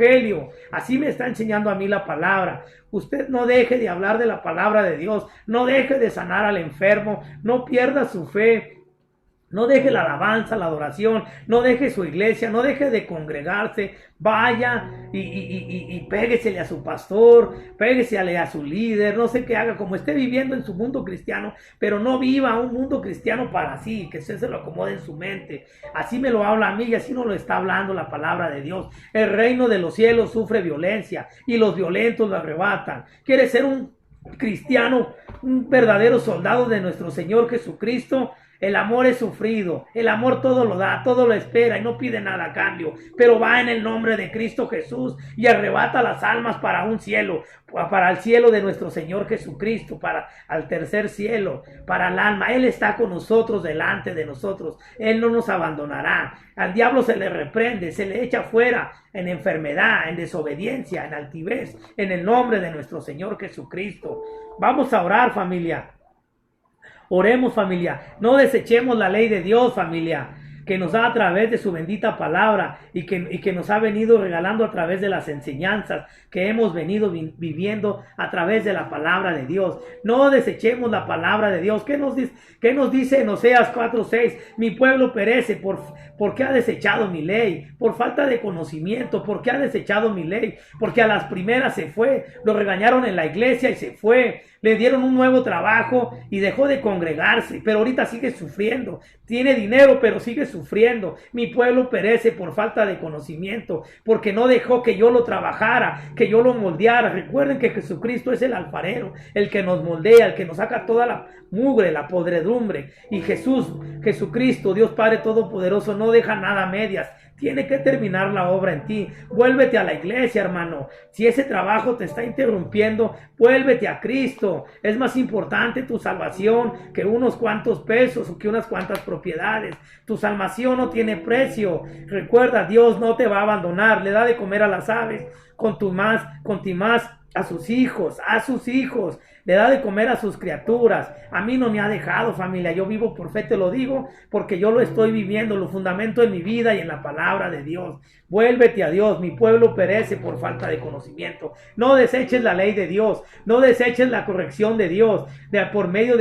Speaker 1: Así me está enseñando a mí la palabra. Usted no deje de hablar de la palabra de Dios, no deje de sanar al enfermo, no pierda su fe. No deje la alabanza, la adoración, no deje su iglesia, no deje de congregarse, vaya y péguesele a su pastor, péguesele a su líder, no sé qué haga, como esté viviendo en su mundo cristiano, pero no viva un mundo cristiano para sí, que se lo acomode en su mente. Así me lo habla a mí y así nos lo está hablando la palabra de Dios. El reino de los cielos sufre violencia y los violentos lo arrebatan. ¿Quiere ser un cristiano, un verdadero soldado de nuestro Señor Jesucristo? El amor es sufrido, el amor todo lo da, todo lo espera y no pide nada a cambio, pero va en el nombre de Cristo Jesús y arrebata las almas para un cielo, para el cielo de nuestro Señor Jesucristo, para al tercer cielo, para el alma. Él está con nosotros, delante de nosotros, Él no nos abandonará. Al diablo se le reprende, se le echa fuera en enfermedad, en desobediencia, en altivez, en el nombre de nuestro Señor Jesucristo. Vamos a orar, familia. Oremos, familia, no desechemos la ley de Dios, familia, que nos da a través de su bendita palabra y que nos ha venido regalando a través de las enseñanzas que hemos venido viviendo a través de la palabra de Dios. No desechemos la palabra de Dios. ¿Qué nos dice en Oseas 4:6? Mi pueblo perece porque ha desechado mi ley, por falta de conocimiento, porque ha desechado mi ley, porque a las primeras se fue, lo regañaron en la iglesia y se fue, le dieron un nuevo trabajo y dejó de congregarse, pero ahorita sigue sufriendo, tiene dinero pero sigue sufriendo. Mi pueblo perece por falta de conocimiento, porque no dejó que yo lo trabajara, que yo lo moldeara. Recuerden que Jesucristo es el alfarero, el que nos moldea, el que nos saca toda la mugre, la podredumbre, y Jesucristo, Dios Padre Todopoderoso, no deja nada a medias. Tiene que terminar la obra en ti. Vuélvete a la iglesia, hermano. Si ese trabajo te está interrumpiendo, vuélvete a Cristo. Es más importante tu salvación que unos cuantos pesos o que unas cuantas propiedades. Tu salvación no tiene precio. Recuerda, Dios no te va a abandonar. Le da de comer a las aves, con tu más a sus hijos, le da de comer a sus criaturas. A mí no me ha dejado, familia. Yo vivo por fe, te lo digo, porque yo lo estoy viviendo, lo fundamento en mi vida y en la palabra de Dios. Vuélvete a Dios. Mi pueblo perece por falta de conocimiento. No deseches la ley de Dios, no deseches la corrección de Dios, por medio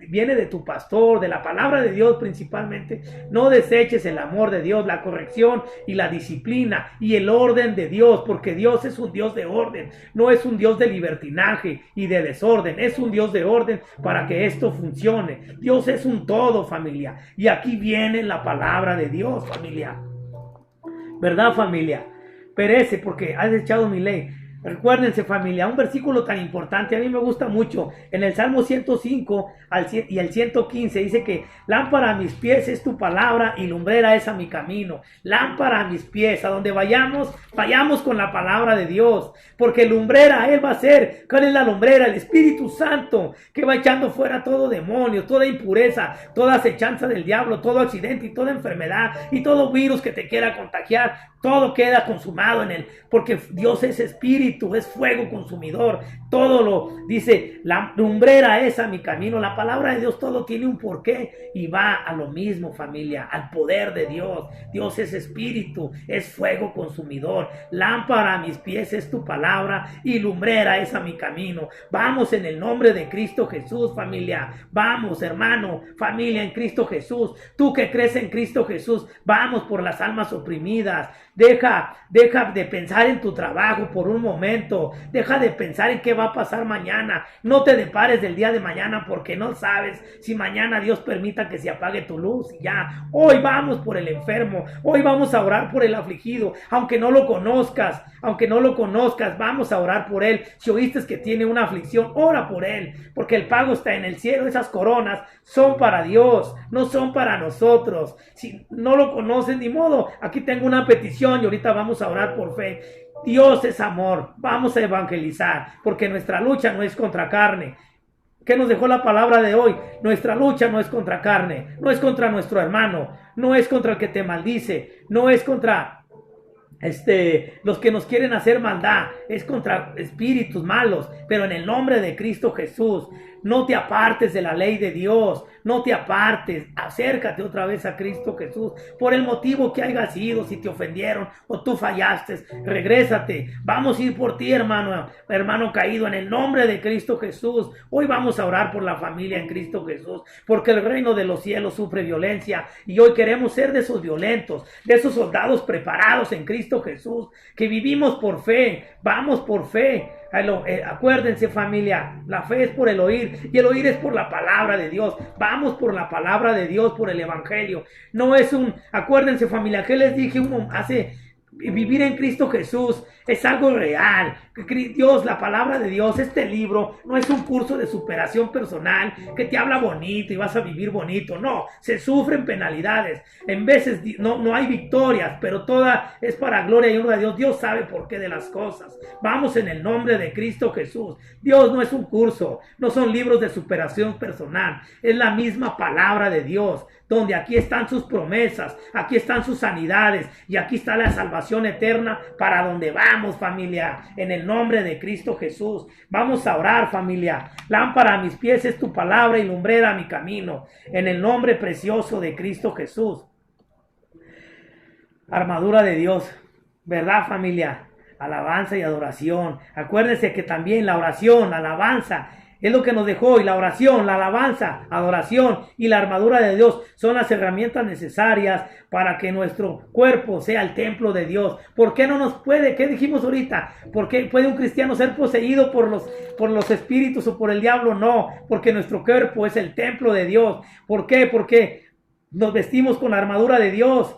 Speaker 1: viene de tu pastor, de la palabra de Dios principalmente. No deseches el amor de Dios, la corrección y la disciplina y el orden de Dios, porque Dios es un Dios de orden, no es un Dios de libertinaje y de desorden, es un Dios de orden para que esto funcione. Dios es un todo, familia, y aquí viene la palabra de Dios, familia. ¿Verdad, familia? Perece porque has echado mi ley. Recuérdense, familia, un versículo tan importante, a mí me gusta mucho, en el Salmo 105 y el 115 dice que lámpara a mis pies es tu palabra y lumbrera es a mi camino. Lámpara a mis pies, a donde vayamos con la palabra de Dios, porque lumbrera Él va a ser. ¿Cuál es la lumbrera? El Espíritu Santo, que va echando fuera todo demonio, toda impureza, toda acechanza del diablo, todo accidente y toda enfermedad y todo virus que te quiera contagiar. Todo queda consumado en Él, porque Dios es espíritu, es fuego consumidor. Todo lo dice, la lumbrera es a mi camino. La palabra de Dios todo tiene un porqué y va a lo mismo, familia, al poder de Dios. Dios es espíritu, es fuego consumidor. Lámpara a mis pies es tu palabra y lumbrera es a mi camino. Vamos en el nombre de Cristo Jesús, familia. Vamos, hermano, familia, en Cristo Jesús. Tú que crees en Cristo Jesús, vamos por las almas oprimidas. Deja de pensar en tu trabajo por un momento. Deja de pensar en qué va a pasar mañana. No te depares del día de mañana porque no sabes si mañana Dios permita que se apague tu luz. Y ya, hoy vamos por el enfermo. Hoy vamos a orar por el afligido. Aunque no lo conozcas, vamos a orar por él. Si oíste que tiene una aflicción, ora por él, porque el pago está en el cielo. Esas coronas son para Dios, no son para nosotros. Si no lo conocen, ni modo. Aquí tengo una petición y ahorita vamos a orar por fe. Dios es amor. Vamos a evangelizar, porque nuestra lucha no es contra carne. ¿Qué nos dejó la palabra de hoy? Nuestra lucha no es contra carne, no es contra nuestro hermano, no es contra el que te maldice, no es contra los que nos quieren hacer maldad, es contra espíritus malos, pero en el nombre de Cristo Jesús. No te apartes de la ley de Dios. No te apartes. Acércate otra vez a Cristo Jesús. Por el motivo que hayas ido, si te ofendieron o tú fallaste, regrésate. Vamos a ir por ti, hermano caído, en el nombre de Cristo Jesús. Hoy vamos a orar por la familia en Cristo Jesús, porque el reino de los cielos sufre violencia y hoy queremos ser de esos violentos, de esos soldados preparados en Cristo Jesús, que vivimos por fe, vamos por fe. Acuérdense, familia, la fe es por el oír y el oír es por la palabra de Dios. Vamos por la palabra de Dios, por el evangelio. No es acuérdense, familia, que les dije vivir en Cristo Jesús es algo real. Dios, la palabra de Dios, este libro no es un curso de superación personal que te habla bonito y vas a vivir bonito. No, se sufren penalidades. En veces no hay victorias, pero toda es para gloria y honra de Dios. Dios sabe por qué de las cosas. Vamos en el nombre de Cristo Jesús. Dios no es un curso, no son libros de superación personal. Es la misma palabra de Dios, donde aquí están sus promesas, aquí están sus sanidades y aquí está la salvación eterna para donde vamos, familia, en el nombre de Cristo Jesús. Vamos a orar, familia. Lámpara a mis pies es tu palabra y lumbrera a mi camino, en el nombre precioso de Cristo Jesús. Armadura de Dios, ¿verdad, familia? Alabanza y adoración. Acuérdense que también la oración, la alabanza es lo que nos dejó, y la oración, la alabanza, adoración y la armadura de Dios son las herramientas necesarias para que nuestro cuerpo sea el templo de Dios. ¿Por qué no nos puede? ¿Qué dijimos ahorita? ¿Por qué puede un cristiano ser poseído por los espíritus o por el diablo? No, porque nuestro cuerpo es el templo de Dios. ¿Por qué? Porque nos vestimos con la armadura de Dios.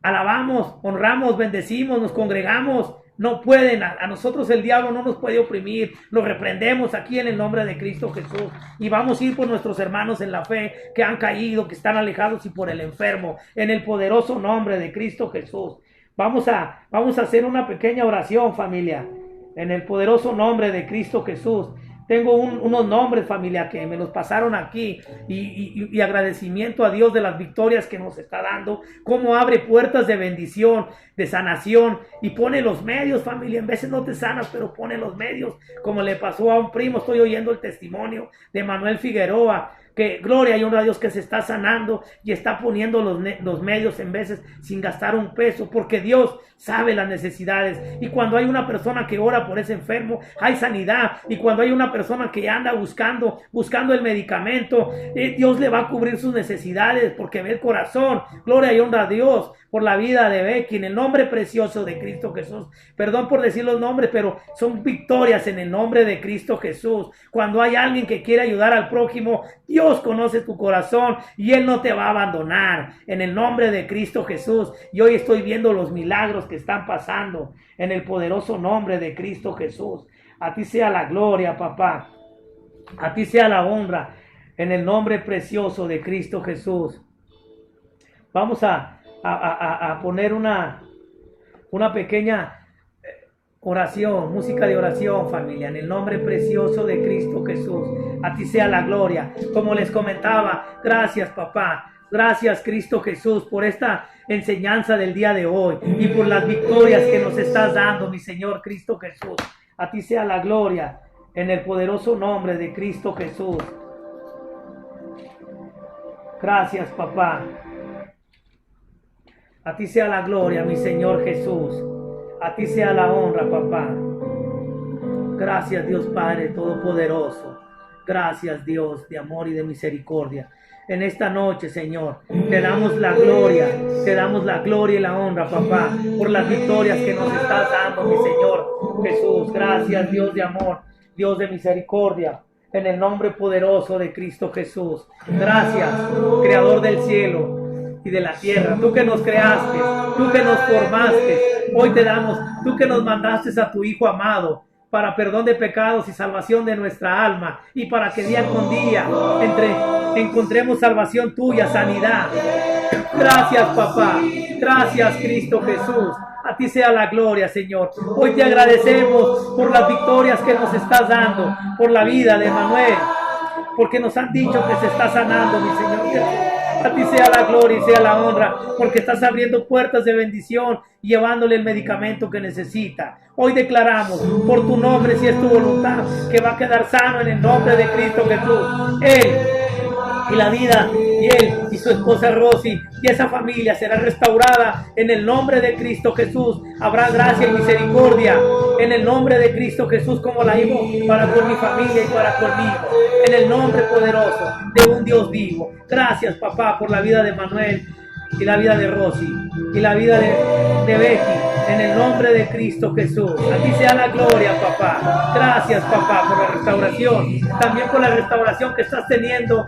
Speaker 1: Alabamos, honramos, bendecimos, nos congregamos. No pueden, a nosotros el diablo no nos puede oprimir. Lo reprendemos aquí en el nombre de Cristo Jesús. Y vamos a ir por nuestros hermanos en la fe que han caído, que están alejados, y por el enfermo, en el poderoso nombre de Cristo Jesús. Vamos a hacer una pequeña oración, familia, en el poderoso nombre de Cristo Jesús. Tengo unos nombres, familia, que me los pasaron aquí y agradecimiento a Dios de las victorias que nos está dando, cómo abre puertas de bendición, de sanación, y pone los medios, familia. En veces no te sanas, pero pone los medios, como le pasó a un primo. Estoy oyendo el testimonio de Manuel Figueroa, que gloria y honra a Dios, que se está sanando y está poniendo los medios en veces sin gastar un peso, porque Dios sabe las necesidades. Y cuando hay una persona que ora por ese enfermo, hay sanidad. Y cuando hay una persona que anda buscando el medicamento, Dios le va a cubrir sus necesidades, porque ve el corazón. Gloria y honra a Dios por la vida de Becky, en el nombre precioso de Cristo Jesús. Perdón por decir los nombres, pero son victorias en el nombre de Cristo Jesús. Cuando hay alguien que quiere ayudar al prójimo, Dios conoce tu corazón y Él no te va a abandonar, en el nombre de Cristo Jesús. Y hoy estoy viendo los milagros que están pasando en el poderoso nombre de Cristo Jesús. A ti sea la gloria, papá. A ti sea la honra, en el nombre precioso de Cristo Jesús. Vamos a poner una pequeña oración, música de oración, familia, en el nombre precioso de Cristo Jesús. A ti sea la gloria. Como les comentaba, gracias, papá. Gracias, Cristo Jesús, por esta enseñanza del día de hoy y por las victorias que nos estás dando, mi Señor Cristo Jesús. A ti sea la gloria, en el poderoso nombre de Cristo Jesús. Gracias, papá. A ti sea la gloria, mi Señor Jesús. A ti sea la honra, papá. Gracias, Dios Padre Todopoderoso. Gracias, Dios de amor y de misericordia. En esta noche, Señor, te damos la gloria y la honra, papá, por las victorias que nos estás dando, mi Señor Jesús. Gracias, Dios de amor, Dios de misericordia, en el nombre poderoso de Cristo Jesús. Gracias, Creador del cielo y de la tierra, tú que nos creaste, tú que nos formaste. Hoy te damos, tú que nos mandaste a tu Hijo amado para perdón de pecados y salvación de nuestra alma, y para que día con día encontremos salvación tuya, sanidad. Gracias, papá. Gracias, Cristo Jesús. A ti sea la gloria, Señor. Hoy te agradecemos por las victorias que nos estás dando, por la vida de Manuel, porque nos han dicho que se está sanando, mi Señor Jesús. A ti sea la gloria y sea la honra, porque estás abriendo puertas de bendición, llevándole el medicamento que necesita. Hoy declaramos, por tu nombre, si es tu voluntad, que va a quedar sano en el nombre de Cristo Jesús. Él y la vida, y él y su esposa Rosy y esa familia será restaurada en el nombre de Cristo Jesús. Habrá gracia y misericordia en el nombre de Cristo Jesús, como la hizo para con mi familia y para conmigo, en el nombre poderoso de un Dios vivo. Gracias, papá, por la vida de Manuel y la vida de Rosy y la vida de Becky, en el nombre de Cristo Jesús. A ti sea la gloria, papá. Gracias, papá, por la restauración, también por la restauración que estás teniendo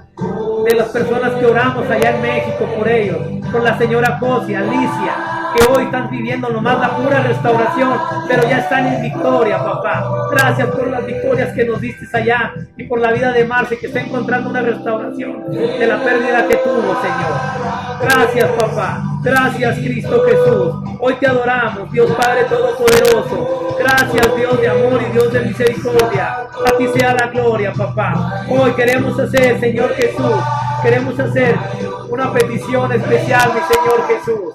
Speaker 1: de las personas que oramos allá en México por ellos, por la señora Cosi, Alicia, que hoy están viviendo nomás la pura restauración, pero ya están en victoria, papá. Gracias por las victorias que nos diste allá, y por la vida de Marce, que está encontrando una restauración de la pérdida que tuvo, Señor. Gracias, papá. Gracias, Cristo Jesús. Hoy te adoramos, Dios Padre Todopoderoso. Gracias, Dios de amor y Dios de misericordia. A ti sea la gloria, papá. Hoy queremos hacer, Señor Jesús, queremos hacer una petición especial, mi Señor Jesús.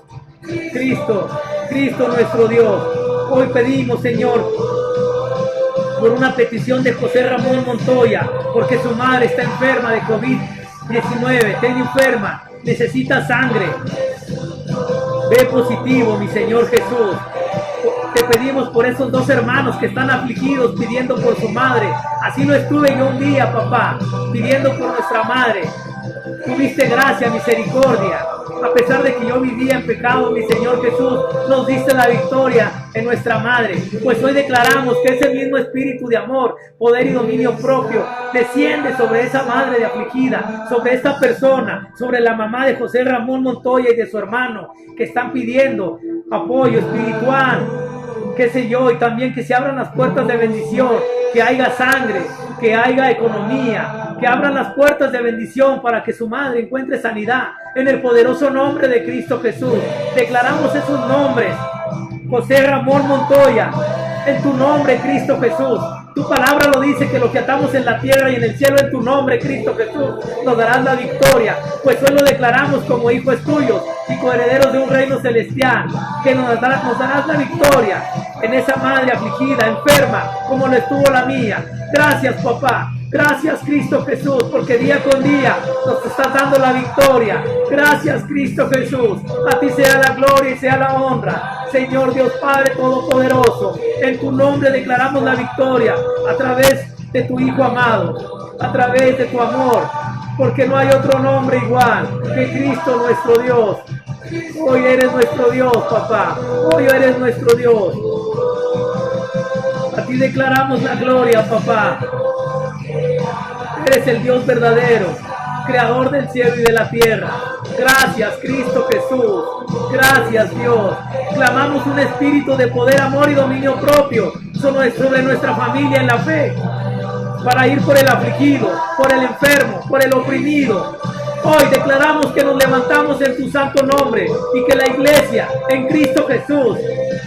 Speaker 1: Cristo nuestro Dios. Hoy pedimos, Señor, por una petición de José Ramón Montoya, porque su madre está enferma de COVID-19, está enferma, necesita sangre. Ve positivo, mi Señor Jesús. Te pedimos por esos dos hermanos que están afligidos, pidiendo por su madre. Así no estuve yo un día, papá, pidiendo por nuestra madre. Tuviste gracia, misericordia. A pesar de que yo vivía en pecado, mi Señor Jesús, nos diste la victoria en nuestra madre. Pues hoy declaramos que ese mismo espíritu de amor, poder y dominio propio desciende sobre esa madre de afligida, sobre esta persona, sobre la mamá de José Ramón Montoya y de su hermano, que están pidiendo apoyo espiritual, qué sé yo, y también que se abran las puertas de bendición, que haya sangre, que haya economía, que abran las puertas de bendición para que su madre encuentre sanidad en el poderoso nombre de Cristo Jesús. Declaramos esos nombres, José Ramón Montoya, en tu nombre, Cristo Jesús. Tu palabra lo dice, que lo que atamos en la tierra y en el cielo, en tu nombre, Cristo Jesús, nos darás la victoria. Pues hoy lo declaramos como hijos tuyos y coherederos de un reino celestial, que nos darás la victoria en esa madre afligida, enferma, como lo estuvo la mía. Gracias, papá. Gracias, Cristo Jesús, porque día con día nos estás dando la victoria. Gracias, Cristo Jesús. A ti sea la gloria y sea la honra, Señor Dios Padre Todopoderoso. En tu nombre declaramos la victoria a través de tu Hijo amado, a través de tu amor, porque no hay otro nombre igual que Cristo nuestro Dios. Hoy eres nuestro Dios, papá. Hoy eres nuestro Dios. A ti declaramos la gloria, papá. Eres el Dios verdadero, creador del cielo y de la tierra. Gracias, Cristo Jesús. Gracias, Dios. Clamamos un espíritu de poder, amor y dominio propio sobre nuestra familia en la fe, para ir por el afligido, por el enfermo, por el oprimido. Hoy declaramos que nos levantamos en tu santo nombre, y que la iglesia en Cristo Jesús,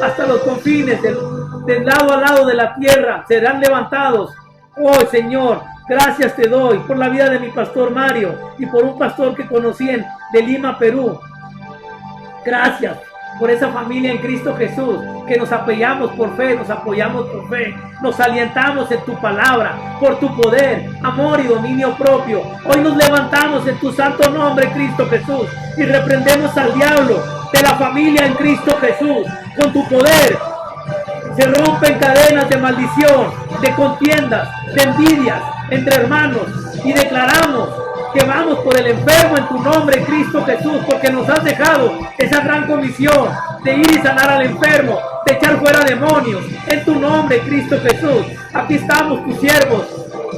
Speaker 1: hasta los confines del lado a lado de la tierra, serán levantados. Hoy, Señor, gracias te doy por la vida de mi pastor Mario y por un pastor que conocí de Lima, Perú. Gracias por esa familia en Cristo Jesús, que nos apoyamos por fe, nos alientamos en tu palabra, por tu poder, amor y dominio propio. Hoy nos levantamos en tu santo nombre, Cristo Jesús, y reprendemos al diablo de la familia en Cristo Jesús. Con tu poder se rompen cadenas de maldición, de contiendas, de envidias entre hermanos, y declaramos que vamos por el enfermo en tu nombre, Cristo Jesús, porque nos has dejado esa gran comisión de ir y sanar al enfermo, de echar fuera demonios, en tu nombre, Cristo Jesús. Aquí estamos tus siervos,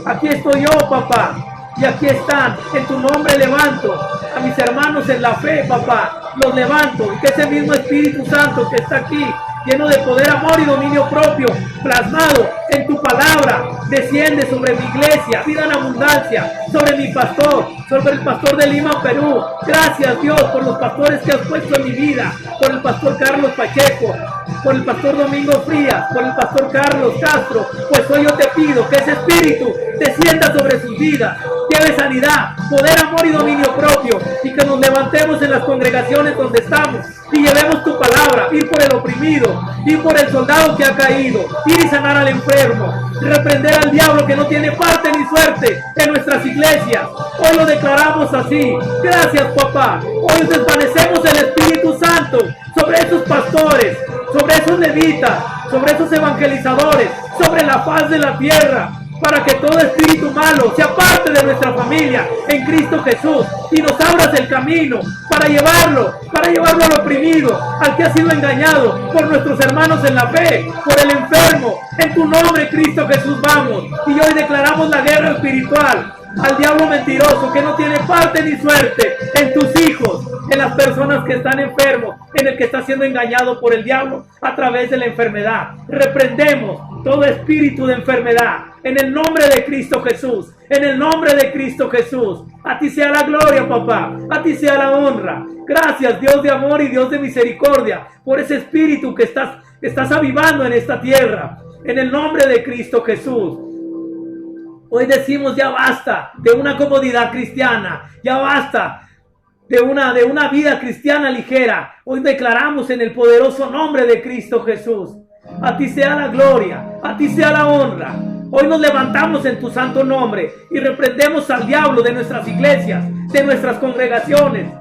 Speaker 1: aquí estoy yo, papá, y aquí están. En tu nombre levanto a mis hermanos en la fe, papá, los levanto, y que ese mismo Espíritu Santo que está aquí, lleno de poder, amor y dominio propio, plasmado en tu palabra, desciende sobre mi iglesia, vida en abundancia, sobre mi pastor, sobre el pastor de Lima, Perú. Gracias, Dios, por los pastores que has puesto en mi vida, por el pastor Carlos Pacheco, por el pastor Domingo Frías, por el pastor Carlos Castro. Pues hoy yo te pido que ese espíritu descienda sobre sus vidas, lleve sanidad, poder, amor y dominio propio, y que nos levantemos en las congregaciones donde estamos y llevemos tu palabra, ir por el oprimido, ir por el soldado que ha caído, ir y sanar al enfermo, reprender al diablo que no tiene parte ni suerte en nuestras iglesias. Hoy lo declaramos así. Gracias, papá. Hoy desvanecemos el Espíritu Santo sobre esos pastores, sobre esos levitas, sobre esos evangelizadores, sobre la faz de la tierra, para que todo espíritu malo sea parte de nuestra familia en Cristo Jesús, y nos abras el camino para llevarlo al oprimido, al que ha sido engañado por nuestros hermanos en la fe, por el enfermo. En tu nombre, Cristo Jesús, vamos, y hoy declaramos la guerra espiritual al diablo mentiroso que no tiene parte ni suerte en tus hijos, en las personas que están enfermos, en el que está siendo engañado por el diablo a través de la enfermedad. Reprendemos todo espíritu de enfermedad en el nombre de Cristo Jesús, en el nombre de Cristo Jesús. A ti sea la gloria, papá, a ti sea la honra. Gracias, Dios de amor y Dios de misericordia, por ese espíritu que estás avivando en esta tierra, en el nombre de Cristo Jesús. Hoy decimos ya basta de una comodidad cristiana, ya basta de una vida cristiana ligera. Hoy declaramos en el poderoso nombre de Cristo Jesús. A ti sea la gloria, a ti sea la honra. Hoy nos levantamos en tu santo nombre y reprendemos al diablo de nuestras iglesias, de nuestras congregaciones,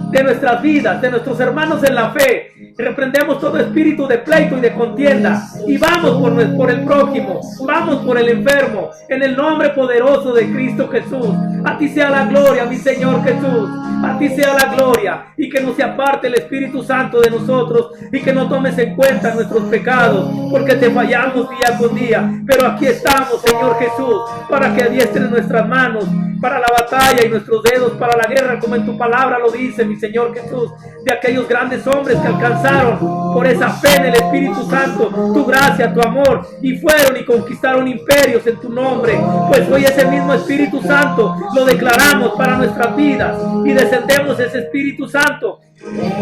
Speaker 1: de nuestras vidas, de nuestros hermanos en la fe. Reprendemos todo espíritu de pleito y de contienda y vamos por el prójimo, vamos por el enfermo, en el nombre poderoso de Cristo Jesús. A ti sea la gloria, mi Señor Jesús, a ti sea la gloria, y que no se aparte el Espíritu Santo de nosotros y que no tomes en cuenta nuestros pecados, porque te fallamos día con día, pero aquí estamos, Señor Jesús, para que adiestres nuestras manos para la batalla y nuestros dedos para la guerra, como en tu palabra lo dice, mi Señor Jesús, de aquellos grandes hombres que alcanzaron por esa fe en el Espíritu Santo tu gracia, tu amor, y fueron y conquistaron imperios en tu nombre. Pues hoy ese mismo Espíritu Santo lo declaramos para nuestras vidas y descendemos ese Espíritu Santo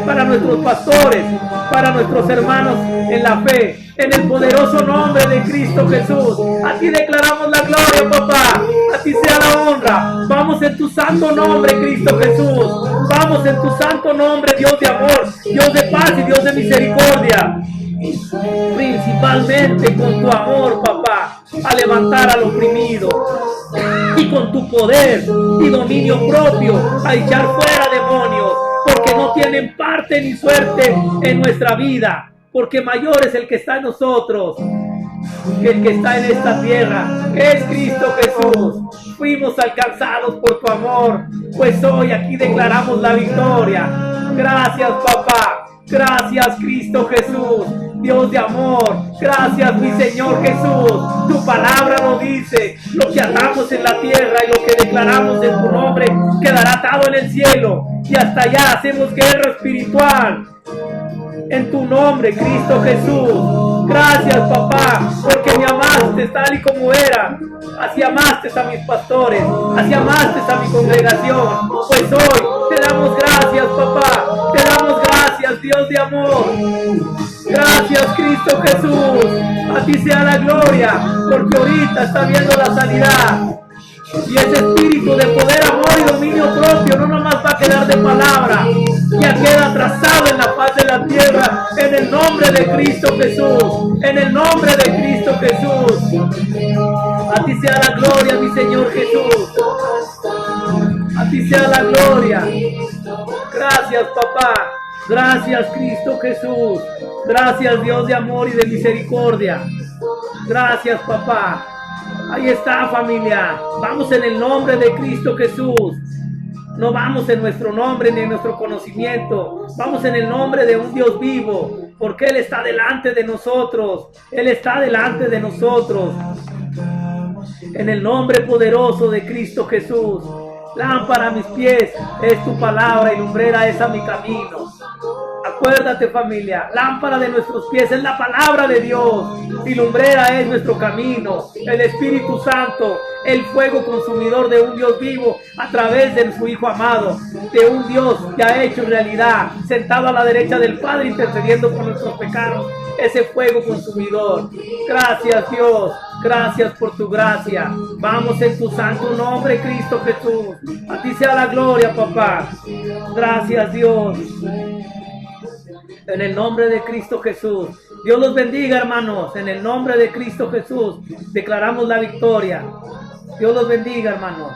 Speaker 1: para nuestros pastores, para nuestros hermanos en la fe, en el poderoso nombre de Cristo Jesús. A ti declaramos la gloria, papá, a ti sea la honra. Vamos en tu santo nombre, Cristo Jesús, vamos en tu santo nombre, Dios de amor, Dios de paz y Dios de misericordia, principalmente con tu amor, papá, a levantar al oprimido, y con tu poder y dominio propio a echar fuera demonios, porque no tienen parte ni suerte en nuestra vida, porque mayor es el que está en nosotros que el que está en esta tierra. Es Cristo Jesús. Fuimos alcanzados por tu amor, pues hoy aquí declaramos la victoria. Gracias, papá. Gracias, Cristo Jesús, Dios de amor. Gracias, mi Señor Jesús. Tu palabra nos dice: lo que atamos en la tierra y lo que declaramos en tu nombre quedará atado en el cielo. Y hasta allá hacemos guerra espiritual en tu nombre, Cristo Jesús. Gracias, papá, porque me amaste tal y como era. Así amaste a mis pastores, así amaste a mi congregación. Pues hoy te damos gracias, papá, te damos gracias, Dios de amor. Gracias, Cristo Jesús. A ti sea la gloria, porque ahorita está viendo la sanidad. Y ese espíritu de poder, amor y dominio propio no nomás va a quedar de palabra, ya queda trazado en la faz de la tierra, en el nombre de Cristo Jesús, en el nombre de Cristo Jesús. A ti sea la gloria, mi Señor Jesús. A ti sea la gloria. Gracias, papá. Gracias, Cristo Jesús. Gracias, Dios de amor y de misericordia. Gracias, papá. Ahí está, familia. Vamos en el nombre de Cristo Jesús. No vamos en nuestro nombre ni en nuestro conocimiento. Vamos en el nombre de un Dios vivo, porque Él está delante de nosotros. Él está delante de nosotros. En el nombre poderoso de Cristo Jesús. Lámpara a mis pies es tu palabra y lumbrera es a mi camino. Acuérdate, familia, lámpara de nuestros pies es la palabra de Dios y lumbrera es nuestro camino, el Espíritu Santo, el fuego consumidor de un Dios vivo a través de su Hijo amado, de un Dios ya hecho realidad, sentado a la derecha del Padre intercediendo por nuestros pecados, ese fuego consumidor. Gracias, Dios. Gracias por tu gracia. Vamos en tu santo nombre, Cristo Jesús. A ti sea la gloria, papá. Gracias, Dios. En el nombre de Cristo Jesús. Dios los bendiga, hermanos. En el nombre de Cristo Jesús declaramos la victoria. Dios los bendiga, hermanos.